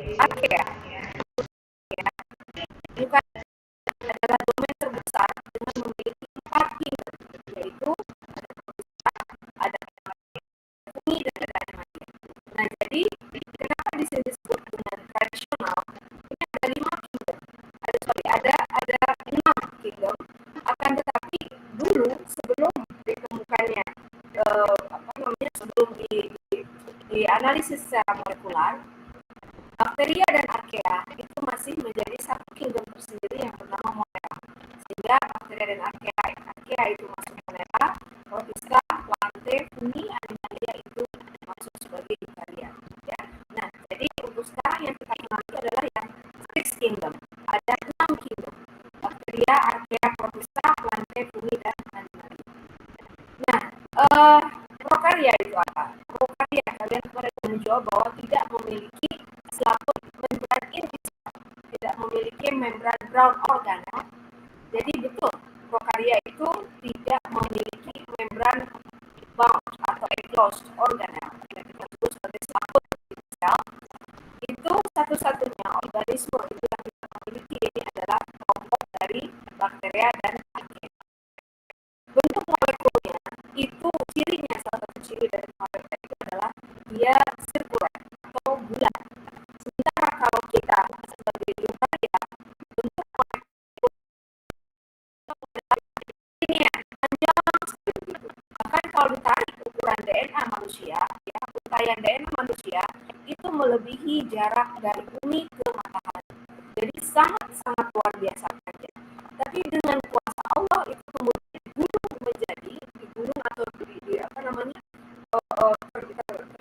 Archaea bukan adalah domain terbesar dengan memiliki 4 kingdom, yaitu ada bumi dan ada animalia. Nah, jadi kenapa di sini disebut dengan tradisional? Ini ada 5 kingdom. Ada 6 kingdom. Akan tetapi dulu sebelum ditemukannya sebelum di analisis secara molekular, bakteria dan archaea itu masih menjadi satu kingdom tersendiri yang bernama Monera. Sehingga bakteria dan archaea itu masuk Monera, Protista, Plante, Fungi, Animalia itu masuk sebagai Eukarya. Ya. Nah, jadi untuk sekarang yang kita kenal itu adalah yang six kingdom. Ada 6 kingdom. Bakteria, archaea, Protista, Plante, Fungi, dan Animalia. Nah, prokarya itu apa? Prokarya, kalian pada menjawab bahwa tidak memiliki selaput membran invisible, tidak memiliki membran ground organel. Jadi betul, prokarya itu tidak memiliki membran bound atau enclosed organel yang kita sebut sebagai selaput sel. Itu satu-satunya organisme itu yang kita memiliki ini adalah kelompok dari bakteria dan archaea. Bentuk molekulnya itu cirinya, salah satu ciri dari prokarya itu adalah dia sirkular atau bulat. Sementara kalau kita sebagai eukarya, bentuk molekul ini ya panjang sekali begitu. Bahkan kalau ditarik ukuran DNA manusia, ya untaian DNA manusia itu melebihi jarak dari bumi ke matahari. Jadi sangat-sangat luar biasa saja. Tapi dengan kuasa Allah itu kemudian digulung atau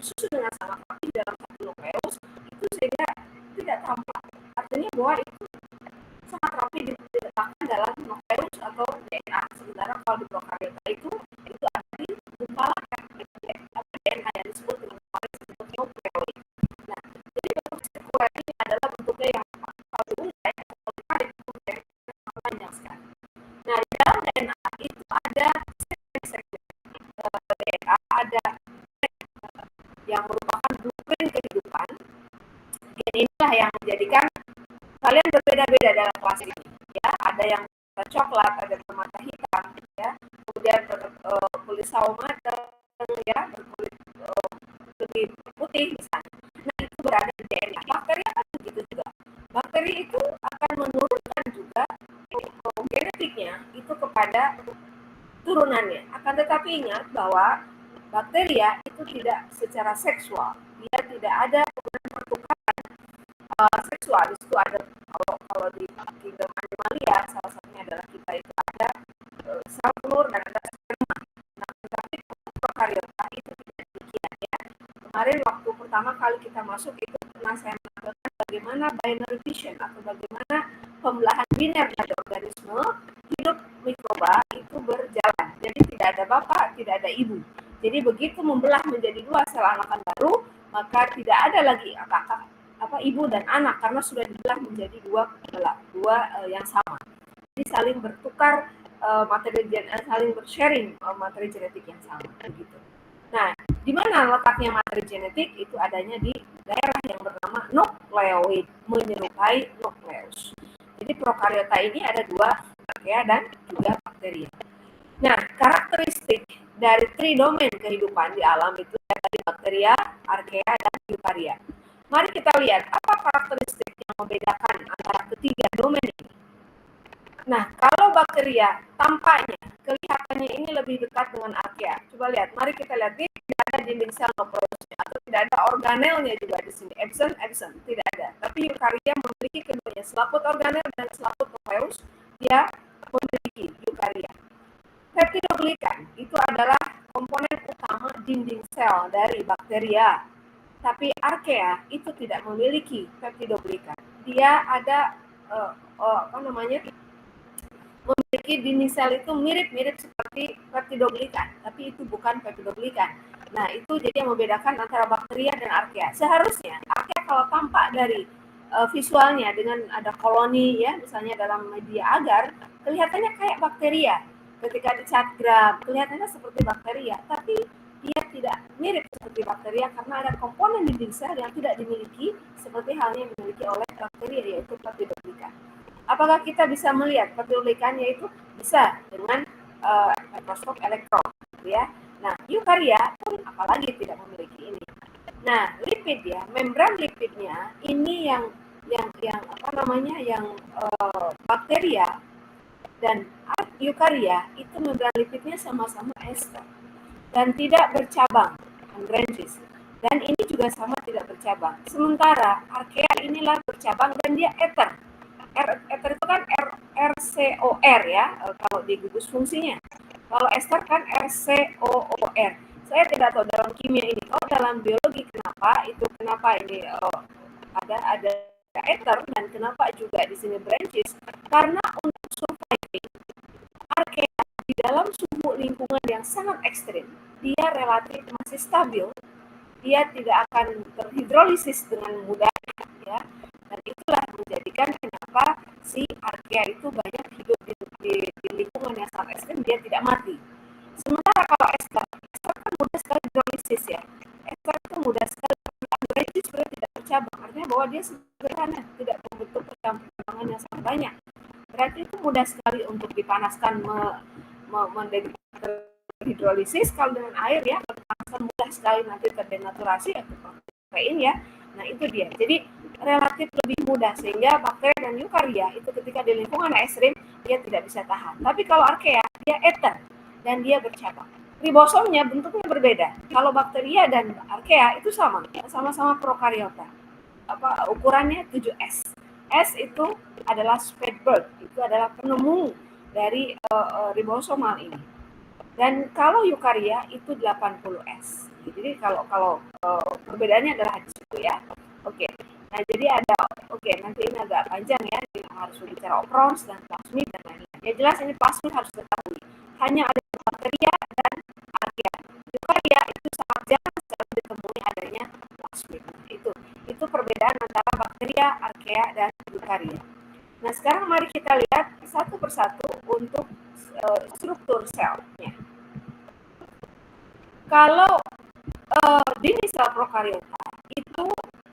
tersusun dengan sangat rapi dalam satu nukleus itu sehingga tidak tampak. Artinya bahwa itu sangat rapi diletakkan dalam nukleus atau DNA. Sementara kalau di prokaryota itu ada di gumpalan DNA yang disebut nukleoid. Nah, jadi bentuk sirkular ini adalah bentuknya yang kalau untai atau ditarik panjang sekali. Nah, di dalam DNA itu ada segmen DNA, ada yang merupakan blueprint kehidupan. Dan inilah yang menjadikan kalian berbeda-beda dalam kelas ini. Ya, ada yang coklat, ada bermata hitam, ya. Kemudian berkulit sawo matang, ya, berkulit lebih putih misalnya. Nah, itu berada di DNA. Bakteri akan begitu juga. Bakteri itu akan menurunkan juga genetiknya itu kepada turunannya. Akan tetapi ingat bahwa bakteria itu tidak secara seksual. Dia tidak ada pertukaran seksual. Di situ ada kalau di kingdom animalia salah satunya adalah kita itu ada sel telur dan ada sperma. Nah, tetapi prokaryota itu tidak demikian ya. Kemarin waktu pertama kali kita masuk itu pernah saya mengatakan bagaimana binary fission atau bagaimana pembelahan biner pada organisme hidup mikroba itu berjalan. Jadi tidak ada bapak, tidak ada ibu. Jadi begitu membelah menjadi dua sel anakan baru, maka tidak ada lagi ibu dan anak karena sudah dibelah menjadi dua yang sama. Jadi saling bertukar saling bersharing materi genetik yang sama begitu. Nah, di mana letaknya materi genetik? Itu adanya di daerah yang bernama nukleoid, menyerupai nukleus. Jadi prokaryota ini ada dua, archaea dan juga bakteria. Nah, karakteristik dari tridomain kehidupan di alam itu dari bakteria, archaea, dan eukarya. Mari kita lihat apa karakteristik yang membedakan antara ketiga domain ini. Nah, kalau bakteria tampaknya kelihatannya ini lebih dekat dengan archaea. Coba lihat, mari kita lihat ini tidak ada dinding sel nukleusnya atau tidak ada organelnya juga di sini. Absent, tidak ada. Tapi eukarya memiliki keduanya, selaput organel dan selaput nukleus. Dia memiliki eukarya. Peptidoglikan itu adalah komponen utama dinding sel dari bakteria. Tapi archaea itu tidak memiliki peptidoglikan. Dia ada memiliki dinding sel itu mirip-mirip seperti peptidoglikan, tapi itu bukan peptidoglikan. Nah, itu jadi yang membedakan antara bakteria dan archaea. Seharusnya archaea kalau tampak dari visualnya dengan ada koloni ya, misalnya dalam media agar, kelihatannya kayak bakteria. Ketika dicat gram, kelihatannya seperti bakteria, tapi dia tidak mirip seperti bakteria karena ada komponen di dinding sel yang tidak dimiliki seperti halnya yang dimiliki oleh bakteri, yaitu peptidoglika. Apakah kita bisa melihat peptidoglikannya itu? Bisa dengan mikroskop elektron, ya. Nah, eukarya pun apalagi tidak memiliki ini. Nah, lipid ya, membran lipidnya ini yang bakteria dan eukarya itu membran lipidnya sama-sama ester dan tidak bercabang, branches. Dan ini juga sama tidak bercabang. Sementara archaea inilah bercabang dan dia ether. Ether itu kan RCOR ya, kalau di gugus fungsinya. Kalau ester kan RCOOR. Saya tidak tahu dalam kimia ini. Kalau dalam biologi kenapa ini ada ether dan kenapa juga di sini branches? Karena untuk surviving archaea di dalam suhu lingkungan yang sangat ekstrim, dia relatif masih stabil, dia tidak akan terhidrolisis dengan mudah, ya. Dan itulah menjadikan kenapa si archaea itu banyak hidup di lingkungan yang sangat ekstrim, dia tidak mati. Sementara kalau ester kan mudah sekali hidrolisis ya. Ester itu mudah sekali, branches sebenarnya tidak bercabang, artinya bahwa dia sederhana, tidak membentuk percampuran yang sangat banyak. Berarti itu mudah sekali untuk dipanaskan, hidrolisis. Kalau dengan air ya, dipanaskan mudah sekali nanti terdenaturasi atau protein ya. Nah itu dia. Jadi relatif lebih mudah sehingga bakteri dan eukarya itu ketika di lingkungan ekstrim dia tidak bisa tahan. Tapi kalau archaea dia ether dan dia bercabang. Ribosomnya bentuknya berbeda. Kalau bakteria dan archaea itu sama-sama prokariota. Ukurannya 7S. S itu adalah Svedberg, itu adalah penemu dari ribosomal ini. Dan kalau eukarya itu 80S. Jadi kalau perbedaannya adalah di situ ya. Oke. Nah, jadi nanti ini agak panjang ya, harus bicara oprons dan plasmid dan lain-lain. Ya jelas ini plasmid harus diketahui. Hanya ada bakteria dan archaea. Eukarya itu sangat jarang sekali ditemui adanya plasmid. Itu perbedaan antara bakteria, archaea dan eukarya. Nah, sekarang mari kita lihat satu persatu untuk struktur selnya. Kalau dinding sel prokariota itu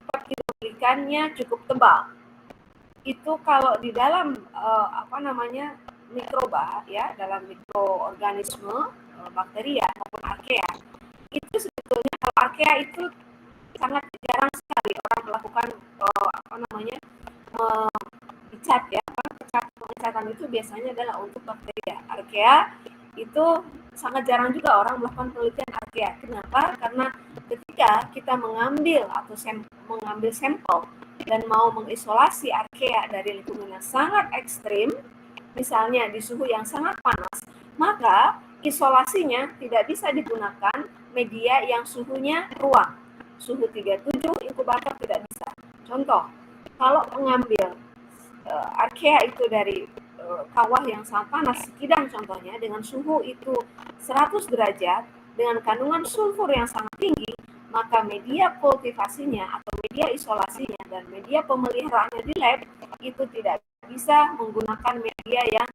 peptidoglikannya cukup tebal. Itu kalau di dalam mikroba ya, dalam mikroorganisme bakteria maupun archaea, itu sebetulnya kalau archaea itu sangat jarang sekali orang melakukan pengecatan itu biasanya adalah untuk bakteria. Archaea itu sangat jarang juga orang melakukan penelitian archaea. Kenapa? Karena ketika kita mengambil sampel dan mau mengisolasi archaea dari lingkungan yang sangat ekstrim, misalnya di suhu yang sangat panas, maka isolasinya tidak bisa digunakan media yang suhunya ruang. Suhu 37 inkubator tidak bisa. Contoh, kalau mengambil archaea itu dari kawah yang sangat panas, Sikidang contohnya, dengan suhu itu 100 derajat, dengan kandungan sulfur yang sangat tinggi, maka media kultivasinya atau media isolasinya dan media pemeliharaannya di lab itu tidak bisa menggunakan media yang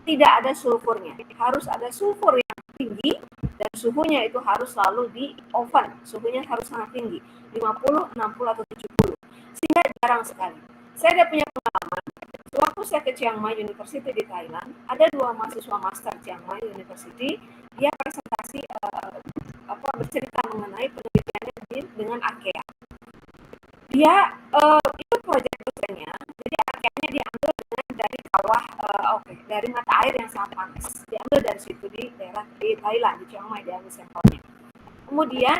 tidak ada sulfurnya. Harus ada sulfur yang tinggi dan suhunya itu harus selalu di oven. Suhunya harus sangat tinggi, 50, 60, atau 70. Sehingga jarang sekali. Saya ada punya pengalaman, waktu saya ke Chiang Mai University di Thailand, ada 2 mahasiswa master Chiang Mai University, dia presentasi bercerita mengenai penelitiannya dengan archaea. Dia itu proyek-proyeknya, jadi archaeanya diambil dari kawah, dari mata air yang sangat panas, diambil dari situ di daerah di Thailand, di Chiang Mai, diambil sampelnya. Kemudian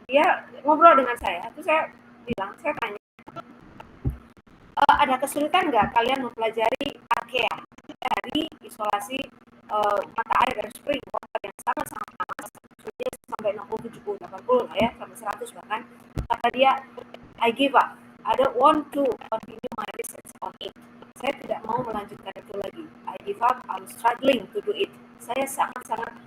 dia ngobrol dengan saya, terus saya tanya, ada kesulitan nggak kalian mempelajari archaea dari isolasi mata air dari spring water yang sangat-sangat panas, suhunya sampai 60, 70, 80 lah ya, sampai 100 bahkan. Kata dia, I give up. I don't want to continue my research on it. Saya tidak mau melanjutkan itu lagi. I give up. I'm struggling to do it. Saya sangat-sangat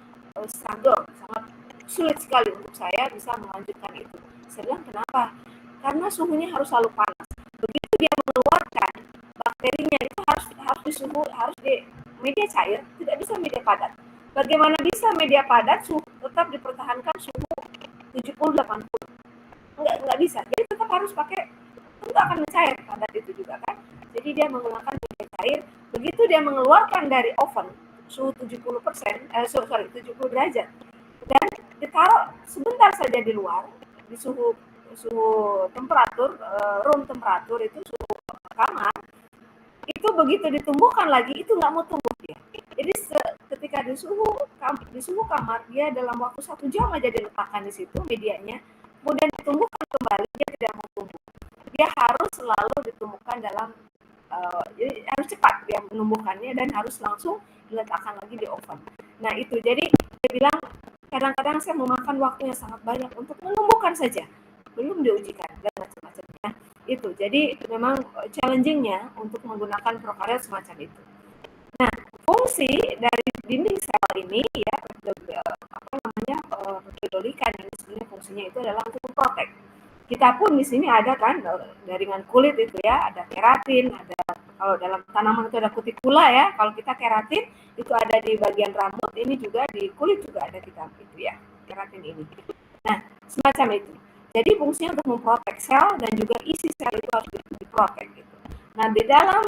struggle, sangat sulit sekali untuk saya bisa melanjutkan itu. Saya bilang, kenapa? Karena suhunya harus selalu panas. Begitu dia mengeluarkan bakterinya itu harus di suhu, harus di media cair, tidak bisa media padat. Bagaimana bisa media padat tetap dipertahankan suhu 70-80. Nggak bisa. Dia tetap harus pakai, tentu akan mencair pada itu juga kan. Jadi dia menggunakan media cair. Begitu dia mengeluarkan dari oven suhu 70 derajat dan ditaruh sebentar saja di luar di suhu temperatur room temperatur, itu suhu kamar, itu begitu ditumbuhkan lagi itu nggak mau tumbuh dia. Jadi ketika di suhu kamar, dia dalam waktu 1 jam aja diletakkan di situ medianya, kemudian ditumbuhkan kembali, dia tidak mau tumbuh. Dia harus selalu ditumbuhkan dalam jadi harus cepat dia menumbuhkannya dan harus langsung diletakkan lagi di oven. Nah itu, jadi dia bilang kadang-kadang saya memakan waktunya sangat banyak untuk menumbuhkan saja, belum diujikan dan macam-macamnya. Itu jadi memang challenging-nya untuk menggunakan prokariot semacam itu. Nah, fungsi dari dinding sel ini ya, peptidoglycan ini sebenarnya fungsinya itu adalah untuk memprotek. Kita pun di sini ada kan jaringan kulit itu ya, ada keratin, ada kalau dalam tanaman itu ada kutikula ya. Kalau kita keratin itu ada di bagian rambut, ini juga di kulit juga ada kita itu ya, keratin ini. Nah, semacam itu. Jadi fungsinya untuk memprotek sel dan juga isi sel itu harus diprotek gitu. Nah, di dalam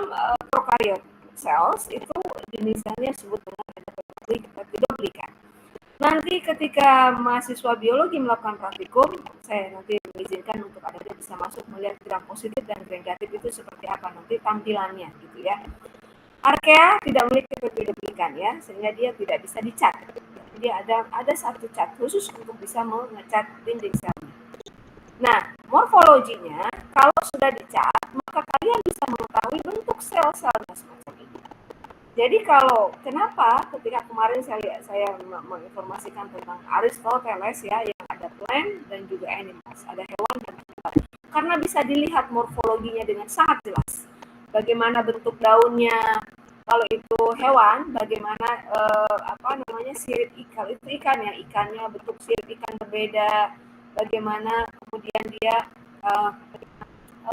prokaryote cells itu misalnya disebut dengan peptidoglycan. Nanti ketika mahasiswa biologi melakukan praktikum, saya nanti mengizinkan untuk Anda bisa masuk melihat gram positif dan gram negatif itu seperti apa nanti tampilannya gitu ya. Archaea tidak memiliki peptidoglycan ya, sehingga dia tidak bisa dicat. Jadi ada satu cat khusus untuk bisa mengecat dinding selnya. Nah, morfologinya kalau sudah dicat, maka kalian bisa mengetahui bentuk sel-selnya semacam ini. Jadi kalau kenapa ketika kemarin saya menginformasikan tentang Aristoteles ya, yang ada plant dan juga animals, ada hewan dan hewan, karena bisa dilihat morfologinya dengan sangat jelas. Bagaimana bentuk daunnya, kalau itu hewan, bagaimana sirip ikan, itu ikan ya, ikannya bentuk sirip ikan berbeda, bagaimana kemudian dia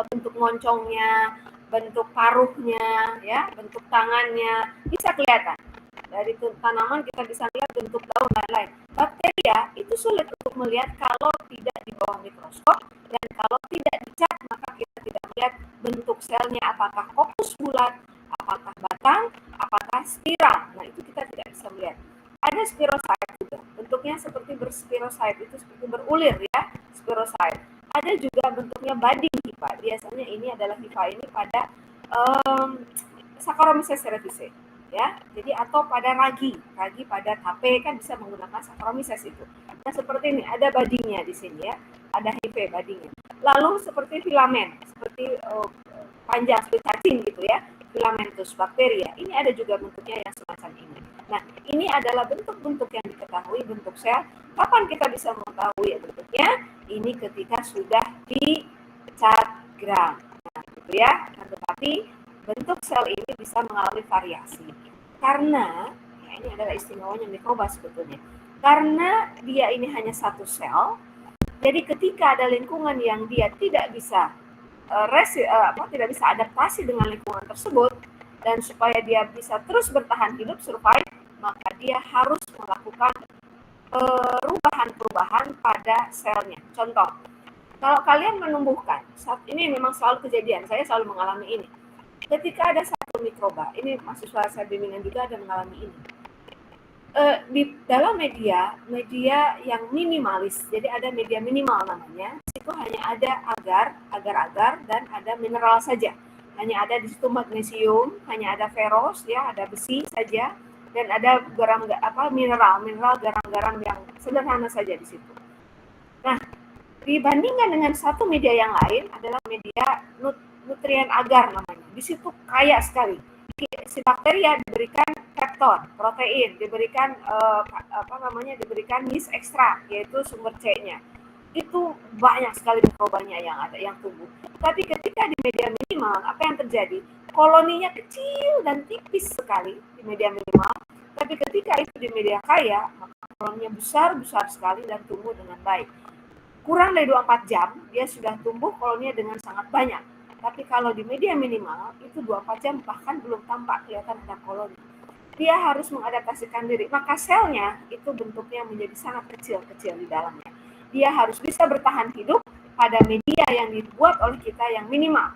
bentuk moncongnya, bentuk paruhnya, ya, bentuk tangannya, bisa kelihatan. Dari tanaman kita bisa lihat bentuk daun dan lain-lain. Bakteria itu sulit untuk melihat kalau tidak di bawah mikroskop, dan kalau tidak dicat maka kita tidak melihat bentuk selnya, apakah fokus bulat, apakah batang, apakah spiral. Nah itu kita tidak bisa melihat. Ada spirocyte juga, bentuknya seperti berspirocyte, itu seperti berulir ya, spirocyte. Ada juga bentuknya budding hifa. Biasanya ini adalah hifa ini pada Saccharomyces cerevisiae ya. Jadi atau pada ragi pada tape kan bisa menggunakan Saccharomyces itu. Nah, seperti ini ada buddingnya di sini ya. Ada hifa buddingnya. Lalu seperti filamen, seperti panjang seperti cacing gitu ya. Filamentus bakteria. Ini ada juga bentuknya yang semacam ini. Nah, ini adalah bentuk-bentuk yang diketahui bentuk sel. Kapan kita bisa mengetahui bentuknya? Ini ketika sudah dicat gram. Nah, gitu ya. Nah, tetapi bentuk sel ini bisa mengalami variasi. Karena, ya ini adalah istimewanya mikroba sebetulnya. Karena dia ini hanya satu sel, jadi ketika ada lingkungan yang dia tidak bisa tidak bisa adaptasi dengan lingkungan tersebut, dan supaya dia bisa terus bertahan hidup, survive, maka dia harus melakukan perubahan-perubahan pada selnya. Contoh, kalau kalian menumbuhkan, saat ini memang selalu kejadian, saya selalu mengalami ini. Ketika ada satu mikroba, ini mahasiswa saya bimbingan juga ada mengalami ini. Di dalam media yang minimalis, jadi ada media minimal namanya, itu hanya ada agar-agar dan ada mineral saja. Hanya ada di situ magnesium, hanya ada ferros ya, ada besi saja, dan ada mineral garam-garam yang sederhana saja di situ. Nah, dibandingkan dengan satu media yang lain adalah media nutrien agar namanya. Di situ kaya sekali. Si bakteria diberikan pepton, protein, diberikan diberikan yeast ekstrak, yaitu sumber C-nya. Itu banyak sekali mikrobanya yang tumbuh. Tapi ketika di media minimal, apa yang terjadi? Koloninya kecil dan tipis sekali di media minimal. Tapi ketika itu di media kaya, maka koloninya besar sekali dan tumbuh dengan baik. Kurang dari 24 jam, dia sudah tumbuh koloninya dengan sangat banyak. Tapi kalau di media minimal, itu 24 jam bahkan belum tampak kelihatan ada koloni. dia harus mengadaptasikan diri. Maka selnya itu bentuknya menjadi sangat kecil-kecil di dalamnya. Dia harus bisa bertahan hidup pada media yang dibuat oleh kita yang minimal.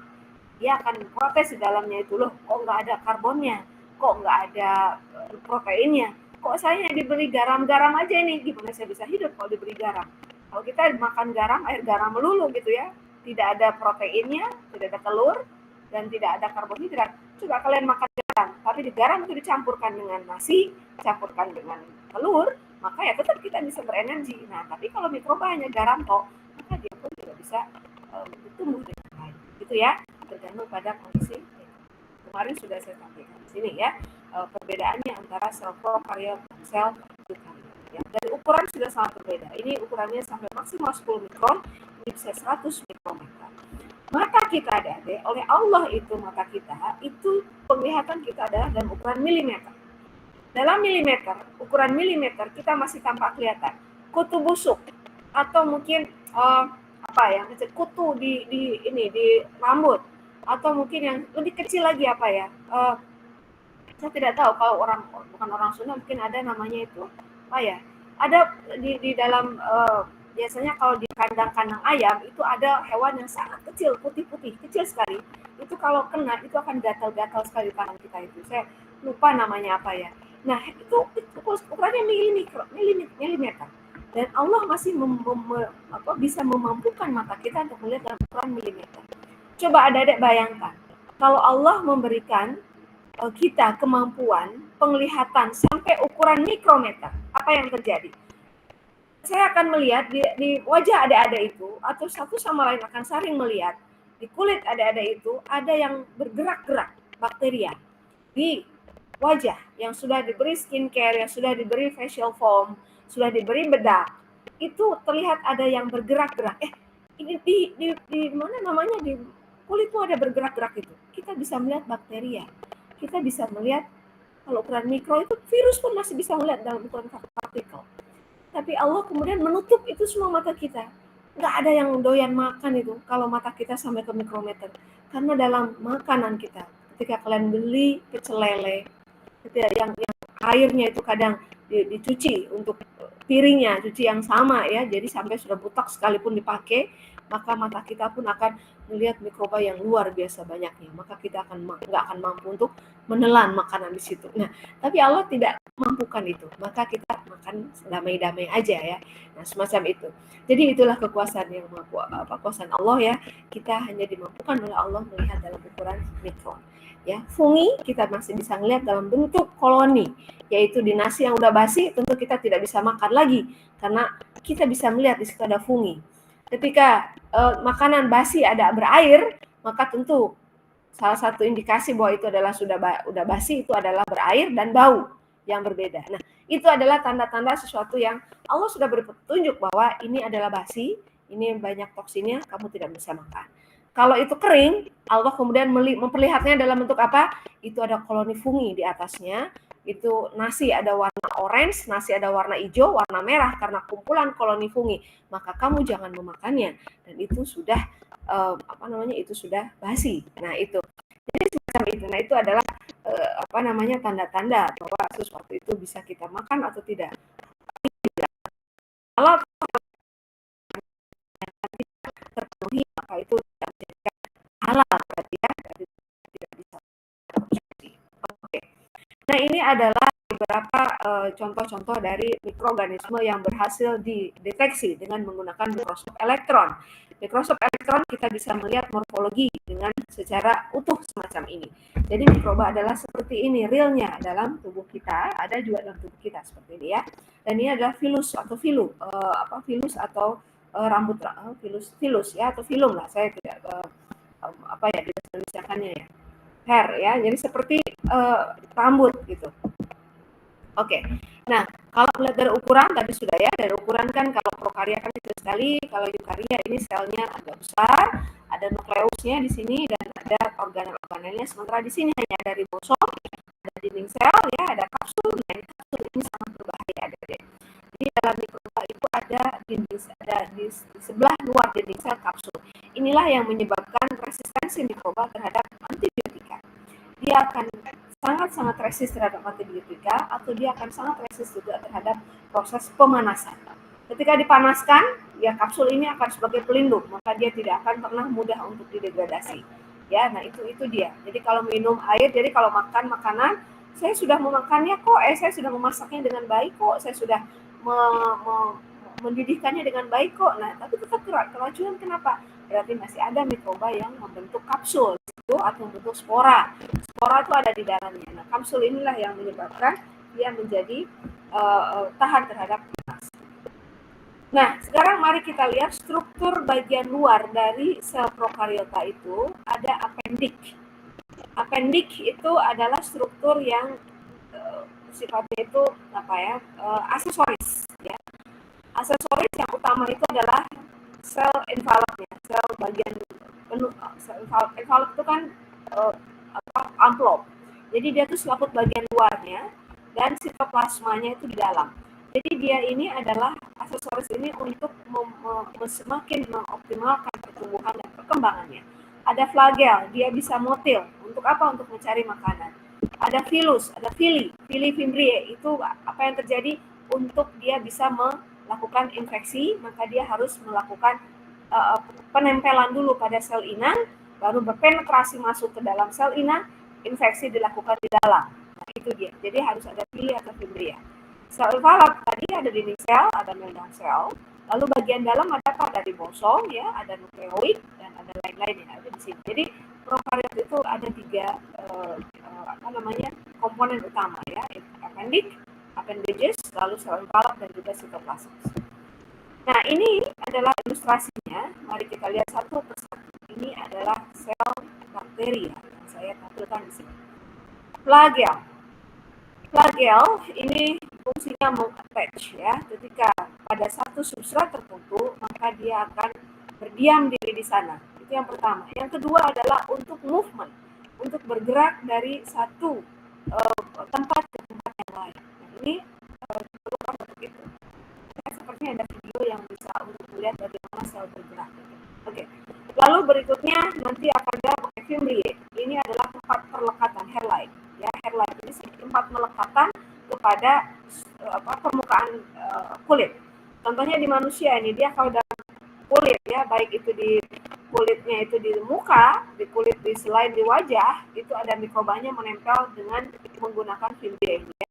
Dia akan protes di dalamnya itu, loh kok nggak ada karbonnya, kok nggak ada proteinnya, kok saya diberi garam-garam aja ini, gimana saya bisa hidup kalau diberi garam. Kalau kita makan garam, air garam melulu gitu ya, tidak ada proteinnya, tidak ada telur, dan tidak ada karbohidrat. Coba kalian makan garam, tapi di garam itu dicampurkan dengan nasi, campurkan dengan telur, maka ya tetap kita bisa berenergi. Nah, tapi kalau mikroba hanya garam kok, maka dia pun tidak bisa tumbuh dengan baik. Gitu ya, tergantung pada kondisi. Kemarin sudah saya sampaikan di sini ya, perbedaannya antara sel prokariot dan sel eukaryot. Ya, dari ukuran sudah sangat berbeda. Ini ukurannya sampai maksimal 10 mikron, ini bisa 100 mikrometer. Mata kita adik-adik, oleh Allah itu mata kita, itu penglihatan kita adalah dalam ukuran milimeter. Dalam milimeter, ukuran milimeter kita masih tampak kelihatan kutu busuk atau mungkin kutu di rambut, atau mungkin yang lebih kecil lagi saya tidak tahu, kalau bukan orang Sunda mungkin ada namanya itu ada di dalam biasanya kalau di kandang-kandang ayam itu ada hewan yang sangat kecil, putih-putih, kecil sekali. Itu kalau kena itu akan gatal-gatal sekali tangan kita itu. Saya lupa namanya apa ya. Nah, itu ukurannya milimeter. Dan Allah masih bisa memampukan mata kita untuk melihat dalam ukuran milimeter. Coba adik-adik bayangkan, kalau Allah memberikan kita kemampuan penglihatan sampai ukuran mikrometer, apa yang terjadi? Saya akan melihat di wajah adik-adik itu, atau satu sama lain akan saling melihat, di kulit adik-adik itu ada yang bergerak-gerak, bakteria. Di wajah yang sudah diberi skincare, yang sudah diberi facial foam, sudah diberi bedak, itu terlihat ada yang bergerak-gerak. Ini di mana namanya, di kulit itu ada bergerak-gerak itu. Kita bisa melihat bakteria. Kita bisa melihat, kalau ukuran mikro itu virus pun masih bisa melihat dalam ukuran partikel. Tapi Allah kemudian menutup itu semua mata kita. Nggak ada yang doyan makan itu kalau mata kita sampai ke mikrometer. Karena dalam makanan kita, ketika kalian beli pecel lele, yang airnya itu kadang dicuci untuk piringnya, cuci yang sama ya, jadi sampai sudah butak sekalipun dipakai, maka mata kita pun akan melihat mikroba yang luar biasa banyaknya. Maka kita nggak akan mampu untuk menelan makanan di situ. Nah, tapi Allah tidak mampukan itu, maka kita makan damai-damai aja ya. Nah, semacam itu. Jadi itulah kekuasaan yang kekuasaan Allah ya. Kita hanya dimampukan oleh Allah melihat dalam ukuran mikron. Ya, fungi kita masih bisa melihat dalam bentuk koloni, yaitu di nasi yang udah basi tentu kita tidak bisa makan lagi karena kita bisa melihat di situ ada fungi. Ketika makanan basi ada berair, maka tentu salah satu indikasi bahwa itu adalah sudah basi, itu adalah berair dan bau yang berbeda. Nah, itu adalah tanda-tanda sesuatu yang Allah sudah beri petunjuk bahwa ini adalah basi, ini banyak toksinnya, kamu tidak bisa makan. Kalau itu kering, Allah kemudian memperlihatnya dalam bentuk apa? Itu ada koloni fungi di atasnya. Itu nasi ada warna orange, nasi ada warna hijau, warna merah karena kumpulan koloni fungi. Maka kamu jangan memakannya. Dan itu sudah itu sudah basi. Nah, itu. Jadi semacam itu. Nah, itu adalah tanda-tanda bahwa sesuatu itu bisa kita makan atau tidak. Kalau terpenuhi, maka itu tidak menjadikan halal berarti ya, tidak bisa. Oke. Nah, ini adalah beberapa contoh-contoh dari mikroorganisme yang berhasil dideteksi dengan menggunakan mikroskop elektron. Mikroskop elektron kita bisa melihat morfologi dengan secara utuh semacam ini. Jadi mikroba adalah seperti ini realnya dalam tubuh kita, ada juga dalam tubuh kita seperti ini ya. Dan ini adalah filus atau filus atau rambut filus ya, atau filum lah, saya tidak dibesarkannya ya, hair ya, jadi seperti rambut gitu. Oke. Nah, kalau melihat dari ukuran tadi sudah ya, dari ukuran kan kalau prokarya kan kecil sekali, kalau eukarya ini selnya agak besar, ada nukleusnya di sini dan ada organel-organelnya, sementara di sini hanya ada ribosom, ada dinding sel ya, ada kapsul. Nah, kapsul ini sangat berbahaya adik-adik. Di dalam mikroba itu ada di sebelah luar dinding sel kapsul. Inilah yang menyebabkan resistensi mikroba terhadap antibiotika. Dia akan sangat sangat resist terhadap antibiotika, atau dia akan sangat resist juga terhadap proses pemanasan. Ketika dipanaskan, ya kapsul ini akan sebagai pelindung, maka dia tidak akan pernah mudah untuk didegradasi. Ya, nah itu dia. Jadi kalau minum air, jadi kalau makan makanan, saya sudah memakannya kok, saya sudah memasaknya dengan baik kok, saya sudah mendidihkannya dengan baik kok. Nah, tapi tetap keracunan. Kenapa? Berarti masih ada mikroba yang membentuk kapsul itu atau membentuk spora. Spora itu ada di dalamnya. Nah, kapsul inilah yang menyebabkan dia menjadi tahan terhadap panas. Nah, sekarang mari kita lihat struktur bagian luar dari sel prokariota itu. Ada apendik. Apendik itu adalah struktur yang sifatnya itu aksesoris, ya. Aksesoris yang utama itu adalah sel envelope-nya, sel bagian penuh. Sel envelope itu kan amplop. Jadi dia itu selaput bagian luarnya dan sitoplasmanya itu di dalam. Jadi dia ini adalah aksesoris ini untuk semakin mengoptimalkan pertumbuhan dan perkembangannya. Ada flagel, dia bisa motil. Untuk apa? Untuk mencari makanan. Ada filus, ada fili fimbriae. Itu apa yang terjadi untuk dia bisa melakukan infeksi, maka dia harus melakukan penempelan dulu pada sel inang, baru berpenetrasi masuk ke dalam sel inang, infeksi dilakukan di dalam. Nah, itu dia. Jadi harus ada fili atau fimbriae. Sel envelope tadi ada dinding sel, ada membrana sel. Lalu bagian dalam ada apa? Ada ribosom, ya, ada nukleoid dan ada lain-lain yang ada di sini. Jadi prokariot itu ada 3 komponen utama, ya, appendix, appendages, lalu sel envelope dan juga sitoplasma. Nah, ini adalah ilustrasinya. Mari kita lihat satu persatu. Ini adalah sel bakteri yang saya tampilkan di sini. Flagel. Flagel ini fungsinya mengattach, ya. Ketika pada satu substrat tertentu, maka dia akan berdiam diri di sana. Itu yang pertama. Yang kedua adalah untuk movement, untuk bergerak dari satu tempat ke tempat yang lain. Nah, ini diperlukan untuk itu. Sepertinya ada video yang bisa untuk melihat bagaimana sel bergerak. Oke. Lalu berikutnya nanti akan ada pakai fimbriae. Ini adalah tempat perlekatan hairline. Ya, hairline ini tempat melekatan kepada permukaan kulit. Contohnya di manusia ini, dia kalau dalam kulit, ya, baik itu di kulitnya itu di muka, di kulit di selain di wajah, itu ada mikrobanya menempel dengan menggunakan fimbriae. Ya.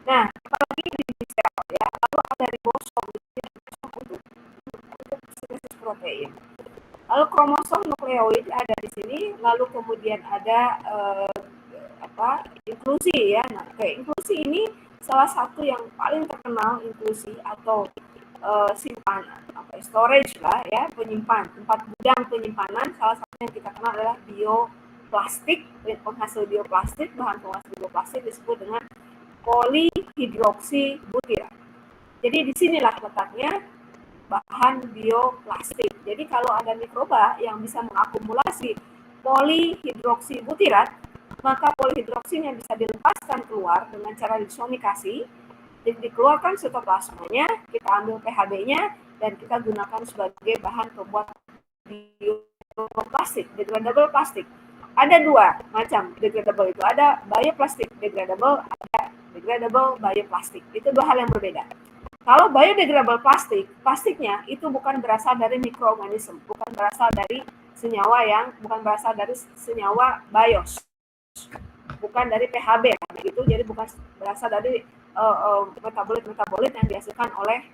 Nah, apalagi di sel, ya, lalu ada ribosom untuk sintesis protein. Lalu kromosom nukleoid ada di sini, lalu kemudian ada inklusi, ya. Nah, inklusi ini salah satu yang paling terkenal, inklusi atau simpanan, storage lah, ya, penyimpan, tempat gudang penyimpanan. Salah satu yang kita kenal adalah bioplastik, penghasil bioplastik, bahan penghasil bioplastik disebut dengan polihidroksibutirat. Jadi disinilah letaknya bahan bioplastik. Jadi kalau ada mikroba yang bisa mengakumulasi polihidroksibutirat, maka polihidroksinya bisa dilepaskan keluar dengan cara disonikasi. Jadi dikeluarkan sitoplasmanya, kita ambil PHB-nya, dan kita gunakan sebagai bahan pembuat bioplastik, degradable plastik. Ada 2 macam degradable itu, ada bioplastik degradable, ada degradable bioplastik. Itu 2 hal yang berbeda. Kalau biodegradable plastik, plastiknya itu bukan berasal dari mikroorganisme, bukan berasal dari senyawa bios, bukan dari PHB, gitu. Jadi bukan berasal dari metabolit yang dihasilkan oleh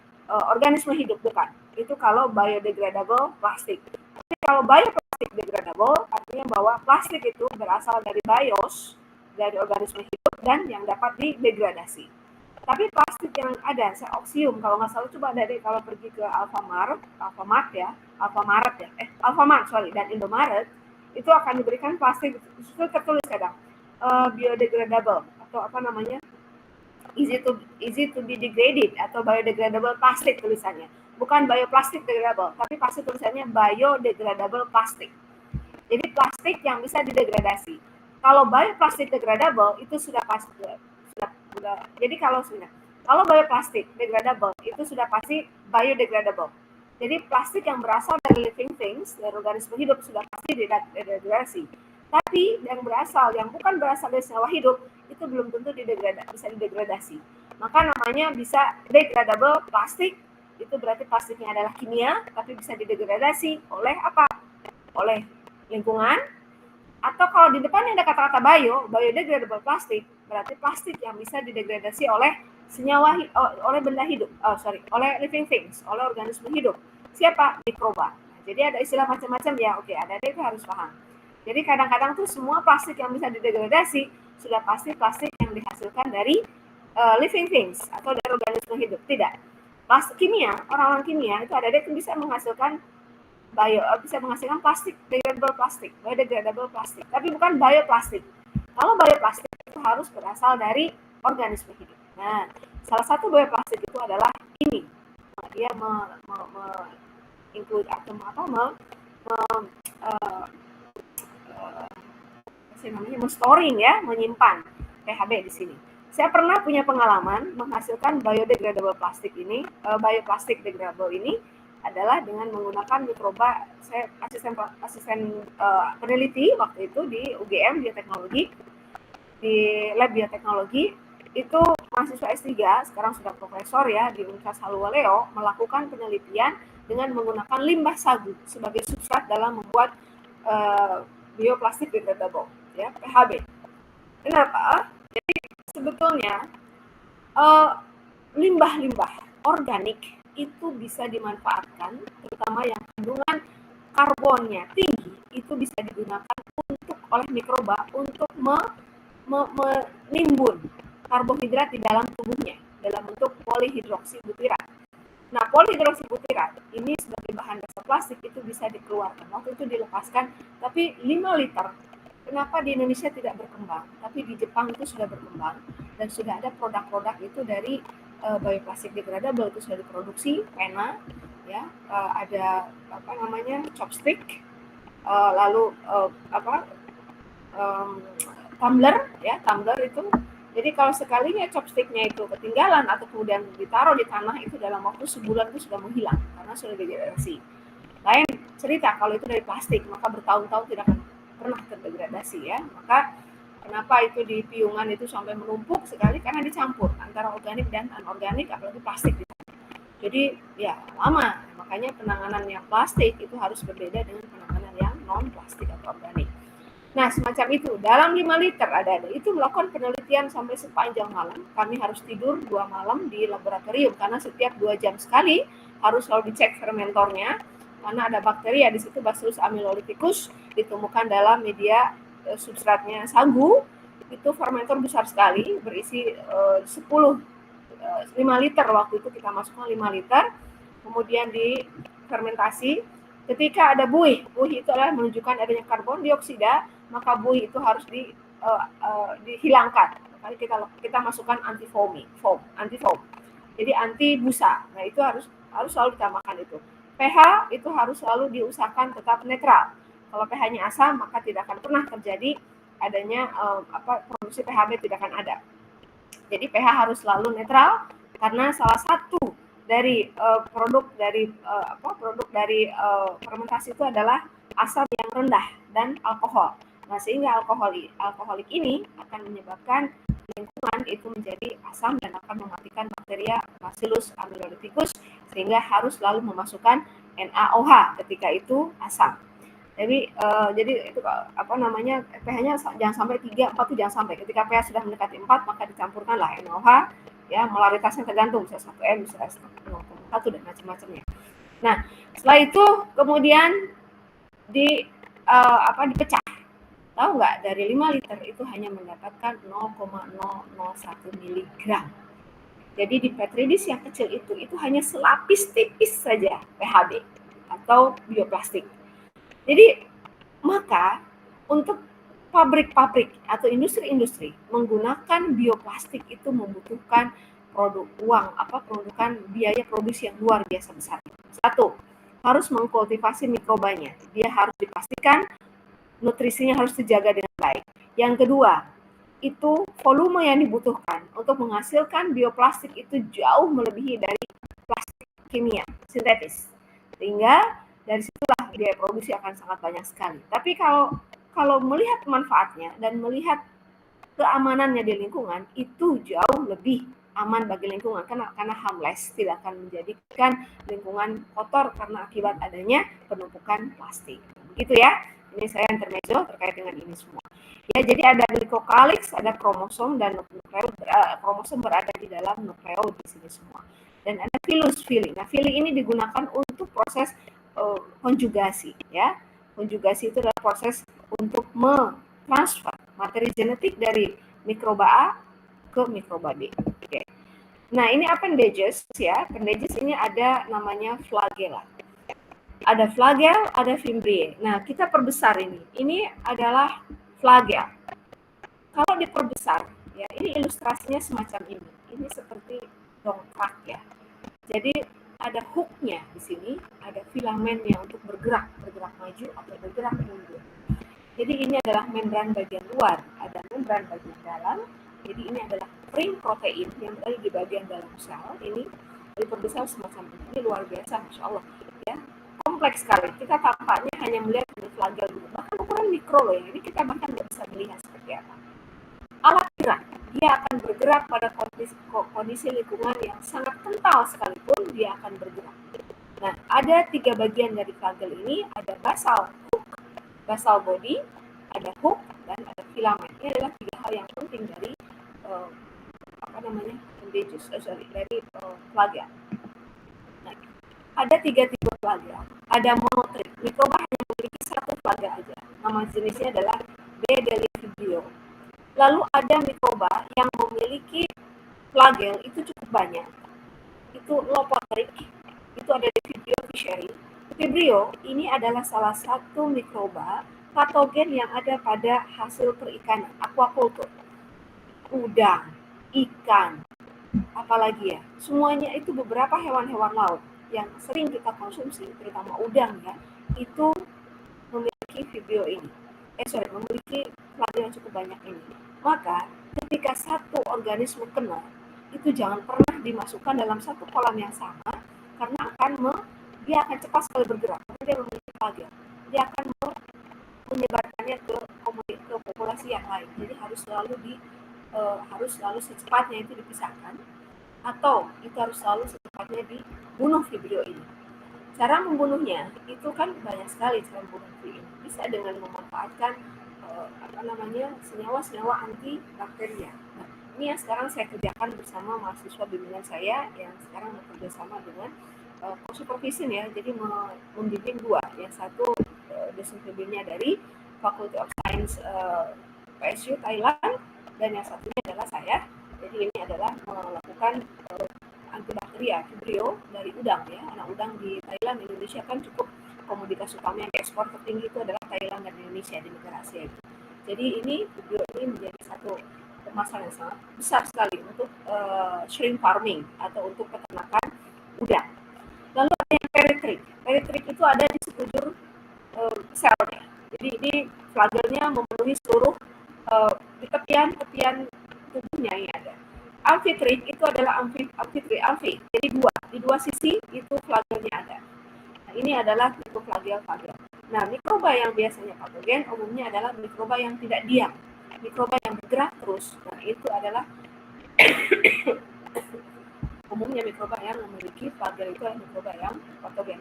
organisme hidup, bukan. Itu kalau biodegradable plastik. Tapi kalau bioplastik degradable, artinya bahwa plastik itu berasal dari bios, dari organisme hidup, dan yang dapat didegradasi. Tapi plastik yang ada, Oxium, kalau nggak salah, coba ada deh kalau pergi ke Alfamart dan Indomaret, itu akan diberikan plastik, itu tertulis kadang biodegradable atau easy to be degraded atau biodegradable plastik tulisannya. Bukan bioplastik degradable, tapi pasti tulisannya biodegradable plastik. Jadi plastik yang bisa didegradasi. Kalau bioplastik degradable itu sudah pasti. Jadi kalau bioplastik degradable itu sudah pasti biodegradable. Jadi plastik yang berasal dari living things, dari organisme hidup, sudah pasti didegradasi. Tapi yang bukan berasal dari senyawa hidup, itu belum tentu bisa didegradasi. Maka namanya bisa degradable plastik. Itu berarti plastiknya adalah kimia, tapi bisa didegradasi oleh apa? Oleh lingkungan. Atau kalau di depannya ada kata-kata biodegradable plastik, berarti plastik yang bisa didegradasi oleh senyawa, oleh benda hidup, oleh living things, oleh organisme hidup. Siapa? Mikroba. Jadi ada istilah macam-macam ya. Oke, ada itu harus paham. Jadi kadang-kadang tuh semua plastik yang bisa didegradasi sudah pasti plastik yang dihasilkan dari living things atau dari organisme hidup. Tidak. Plastik kimia, orang-orang kimia itu ada yang bisa menghasilkan plastik, biodegradable plastik, tapi bukan bioplastik. Kalau bioplastik itu harus berasal dari organisme hidup. Nah, salah satu bioplastik itu adalah ini. Dia include atau storing ya, menyimpan PHB di sini. Saya pernah punya pengalaman menghasilkan biodegradable plastik ini, bioplastik degradable ini adalah dengan menggunakan mikroba. Saya asisten peneliti waktu itu di UGM bioteknologi, di lab bioteknologi. Itu mahasiswa S3, sekarang sudah profesor ya di Universitas Haluoleo, melakukan penelitian dengan menggunakan limbah sagu sebagai substrat dalam membuat bioplastik degradable ya, PHB. Kenapa? Jadi sebetulnya limbah-limbah organik itu bisa dimanfaatkan, terutama yang kandungan karbonnya tinggi, itu bisa digunakan oleh mikroba untuk menimbun karbohidrat di dalam tubuhnya dalam bentuk polihidroksibutirat. Nah, polihidroksibutirat ini sebagai bahan dasar plastik itu bisa dikeluarkan. Waktu itu dilepaskan, tapi 5 liter. Kenapa di Indonesia tidak berkembang? Tapi di Jepang itu sudah berkembang dan sudah ada produk-produk itu dari bioplastik degradable, itu sudah diproduksi, pena, ya, ada chopstick, lalu tumbler ya, tumbler itu. Jadi kalau sekalinya chopsticknya itu ketinggalan atau kemudian ditaruh di tanah, itu dalam waktu sebulan itu sudah menghilang karena sudah degradasi. Lain cerita kalau itu dari plastik, maka bertahun-tahun tidak akan pernah terdegradasi ya. Maka kenapa itu di piungan itu sampai menumpuk sekali, karena dicampur antara organik dan anorganik, apalagi plastik. Jadi ya lama, makanya penanganan yang plastik itu harus berbeda dengan penanganan yang non plastik atau organik. Nah, semacam itu. Dalam 5 liter ada itu melakukan penelitian sampai sepanjang malam. Kami harus tidur 2 malam di laboratorium karena setiap 2 jam sekali harus selalu dicek fermentornya, karena ada bakteri ya di situ, Bacillus amylolyticus, ditemukan dalam media substratnya sagu. Itu fermentor besar sekali, berisi 5 liter waktu itu kita masukkan 5 liter, kemudian difermentasi. Ketika ada buih itu adalah menunjukkan adanya karbon dioksida, maka buih itu harus dihilangkan. Makanya kita masukkan anti foam. Jadi anti busa. Nah, itu harus selalu ditambahkan itu. pH itu harus selalu diusahakan tetap netral. Kalau pH-nya asam, maka tidak akan pernah terjadi adanya produksi PHB, tidak akan ada. Jadi pH harus selalu netral, karena salah satu dari produk dari fermentasi itu adalah asam yang rendah dan alkohol. Nah, sehingga alkoholik ini akan menyebabkan lingkungan itu menjadi asam dan akan mematikan bakteria Bacillus amylolyticus, sehingga harus selalu memasukkan NaOH ketika itu asam. Jadi itu pH-nya jangan sampai 3, 4 itu jangan sampai. Ketika pH sudah mendekati 4, maka dicampurkanlah NaOH ya, molaritasnya tergantung, bisa 1M, bisa 0,1 dan macam-macamnya. Nah, setelah itu kemudian dipecah. Tahu nggak, dari 5 liter itu hanya mendapatkan 0,001 miligram. Jadi di petri dish yang kecil itu hanya selapis tipis saja PHB atau bioplastik. Jadi maka untuk pabrik-pabrik atau industri-industri menggunakan bioplastik itu membutuhkan biaya produksi yang luar biasa besar. Satu, harus mengkultivasi mikrobanya. Dia harus dipastikan nutrisinya harus dijaga dengan baik. Yang kedua, itu volume yang dibutuhkan untuk menghasilkan bioplastik itu jauh melebihi dari plastik kimia sintetis. Sehingga dari situlah biaya produksi akan sangat banyak sekali. Tapi kalau melihat manfaatnya dan melihat keamanannya di lingkungan itu jauh lebih aman bagi lingkungan karena harmless, tidak akan menjadikan lingkungan kotor karena akibat adanya penumpukan plastik. Begitu ya. Ini saya intermezzo terkait dengan ini semua. Ya, jadi ada glycocalyx, ada kromosom dan nukleus, kromosom berada di dalam nukleus di sini semua. Dan ada filus fili. Nah, fili ini digunakan untuk proses konjugasi ya. Konjugasi itu adalah proses untuk mentransfer materi genetik dari mikroba A ke mikroba B. Oke. Nah, ini appendages ya. Appendages ini ada namanya flagella. Ada flagel, ada fimbriae. Nah, kita perbesar ini. Ini adalah flagel. Kalau diperbesar, ya ini ilustrasinya semacam ini. Ini seperti dongkrak ya. Jadi ada hooknya di sini, ada filamennya untuk bergerak maju atau bergerak mundur. Jadi ini adalah membran bagian luar, ada membran bagian dalam. Jadi ini adalah ring protein yang berada di bagian dalam sel. Ini diperbesar semacam ini. Ini luar biasa, masya Allah. Ya, kompleks sekali. Kita tampaknya hanya melihat di flagel dulu. Bahkan ukuran mikro loh ya. Ini kita bahkan nggak bisa melihat seperti apa. Alat gerak, dia akan bergerak pada kondisi lingkungan yang sangat kental sekalipun dia akan bergerak. Nah, ada 3 bagian dari flagel ini, ada basal hook, basal body, ada hook, dan ada filamen. Ini adalah 3 hal yang penting dari dari flagel. Nah, ada 3 tipe flagel. Ada monotrik, mikroba hanya memiliki 1 flagel aja. Nama jenisnya adalah B. delivibrio. Lalu ada mikroba yang memiliki flagel itu cukup banyak. Itu lopotrik, itu ada di Vibrio fischeri. Vibrio ini adalah salah satu mikroba patogen yang ada pada hasil perikanan, aquaculture. Udang, ikan, apalagi ya, semuanya itu beberapa hewan-hewan laut yang sering kita konsumsi, terutama udang ya, itu memiliki Vibrio ini. Memiliki flagel yang cukup banyak ini. Maka ketika satu organisme kena, itu jangan pernah dimasukkan dalam satu kolam yang sama karena dia akan cepat sekali bergerak karena dia memiliki flagel. Dia akan menyebarkannya ke populasi yang lain. Jadi harus selalu secepatnya itu dipisahkan atau itu harus selalu secepatnya dibunuh Vibrio ini. Cara membunuhnya itu kan banyak sekali cara membunuh Vibrio ini. Bisa dengan memanfaatkan senyawa-senyawa antibakteria. Nah, ini yang sekarang saya kerjakan bersama mahasiswa bimbingan saya yang sekarang bekerja sama dengan co-supervision ya. Jadi membimbing 2. Yang satu dosen pembimbingnya dari Faculty of Science PSU Thailand dan yang satunya adalah saya. Jadi ini adalah melakukan antibakteria Vibrio dari udang ya. Anak udang di Thailand, Indonesia kan cukup komoditas utama yang ekspor tertinggi itu adalah Thailand dan Indonesia di negara Asia itu. Jadi ini Vibrio ini menjadi satu masalah yang sangat besar sekali untuk shrimp farming atau untuk peternakan udang. Lalu ada yang peritrik. Peritrik itu ada di sekujur selnya. Jadi ini flagelnya memenuhi seluruh di tepian tubuhnya ini ada. Amfitrik itu adalah amfi. Jadi di dua sisi itu flagelnya ada. Nah, ini adalah tipe flagel. Nah, mikroba yang biasanya patogen umumnya adalah mikroba yang tidak diam. Mikroba yang bergerak terus. Nah, itu adalah umumnya mikroba yang memiliki flagel itu adalah mikroba yang patogen.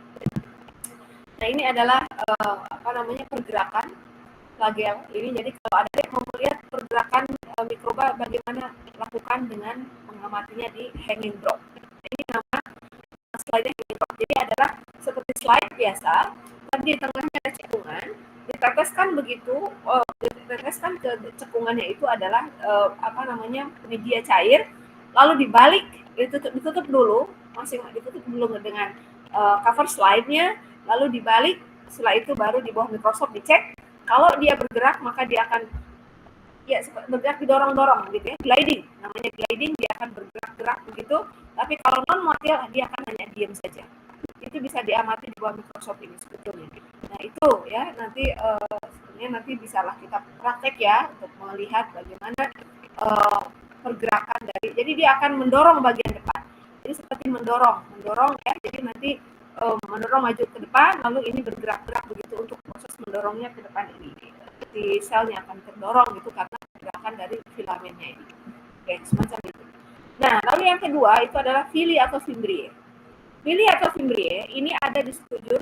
Nah, ini adalah pergerakan flagel ini. Jadi kalau ada yang mau melihat pergerakan mikroba bagaimana lakukan dengan mengamatinya di hanging drop. Nah, ini nama slide-nya hanging drop. Jadi adalah seperti slide biasa, tapi di tengahnya ada cekungan. Diteteskan diteteskan ke cekungannya itu adalah media cair, lalu dibalik, ditutup dulu dengan cover slide-nya, lalu dibalik. Setelah itu baru di bawah mikroskop dicek. Kalau dia bergerak maka dia akan bergerak didorong-dorong gitu ya, gliding. Namanya gliding, dia akan bergerak-gerak begitu. Tapi kalau non motil dia akan hanya diam saja. Itu bisa diamati di bawah mikroskop ini sebetulnya. Nah, itu ya nanti sebenarnya nanti bisalah kita praktek ya untuk melihat bagaimana pergerakan dari. Jadi dia akan mendorong bagian depan. Jadi seperti mendorong ya. Jadi nanti mendorong maju ke depan, lalu ini bergerak-gerak begitu untuk proses mendorongnya ke depan ini. Di selnya akan terdorong gitu karena pergerakan dari filamennya ini. Oke, semacam itu. Nah, lalu yang kedua itu adalah villi atau fimbriae. Villi atau fimbriae ini ada di sekujur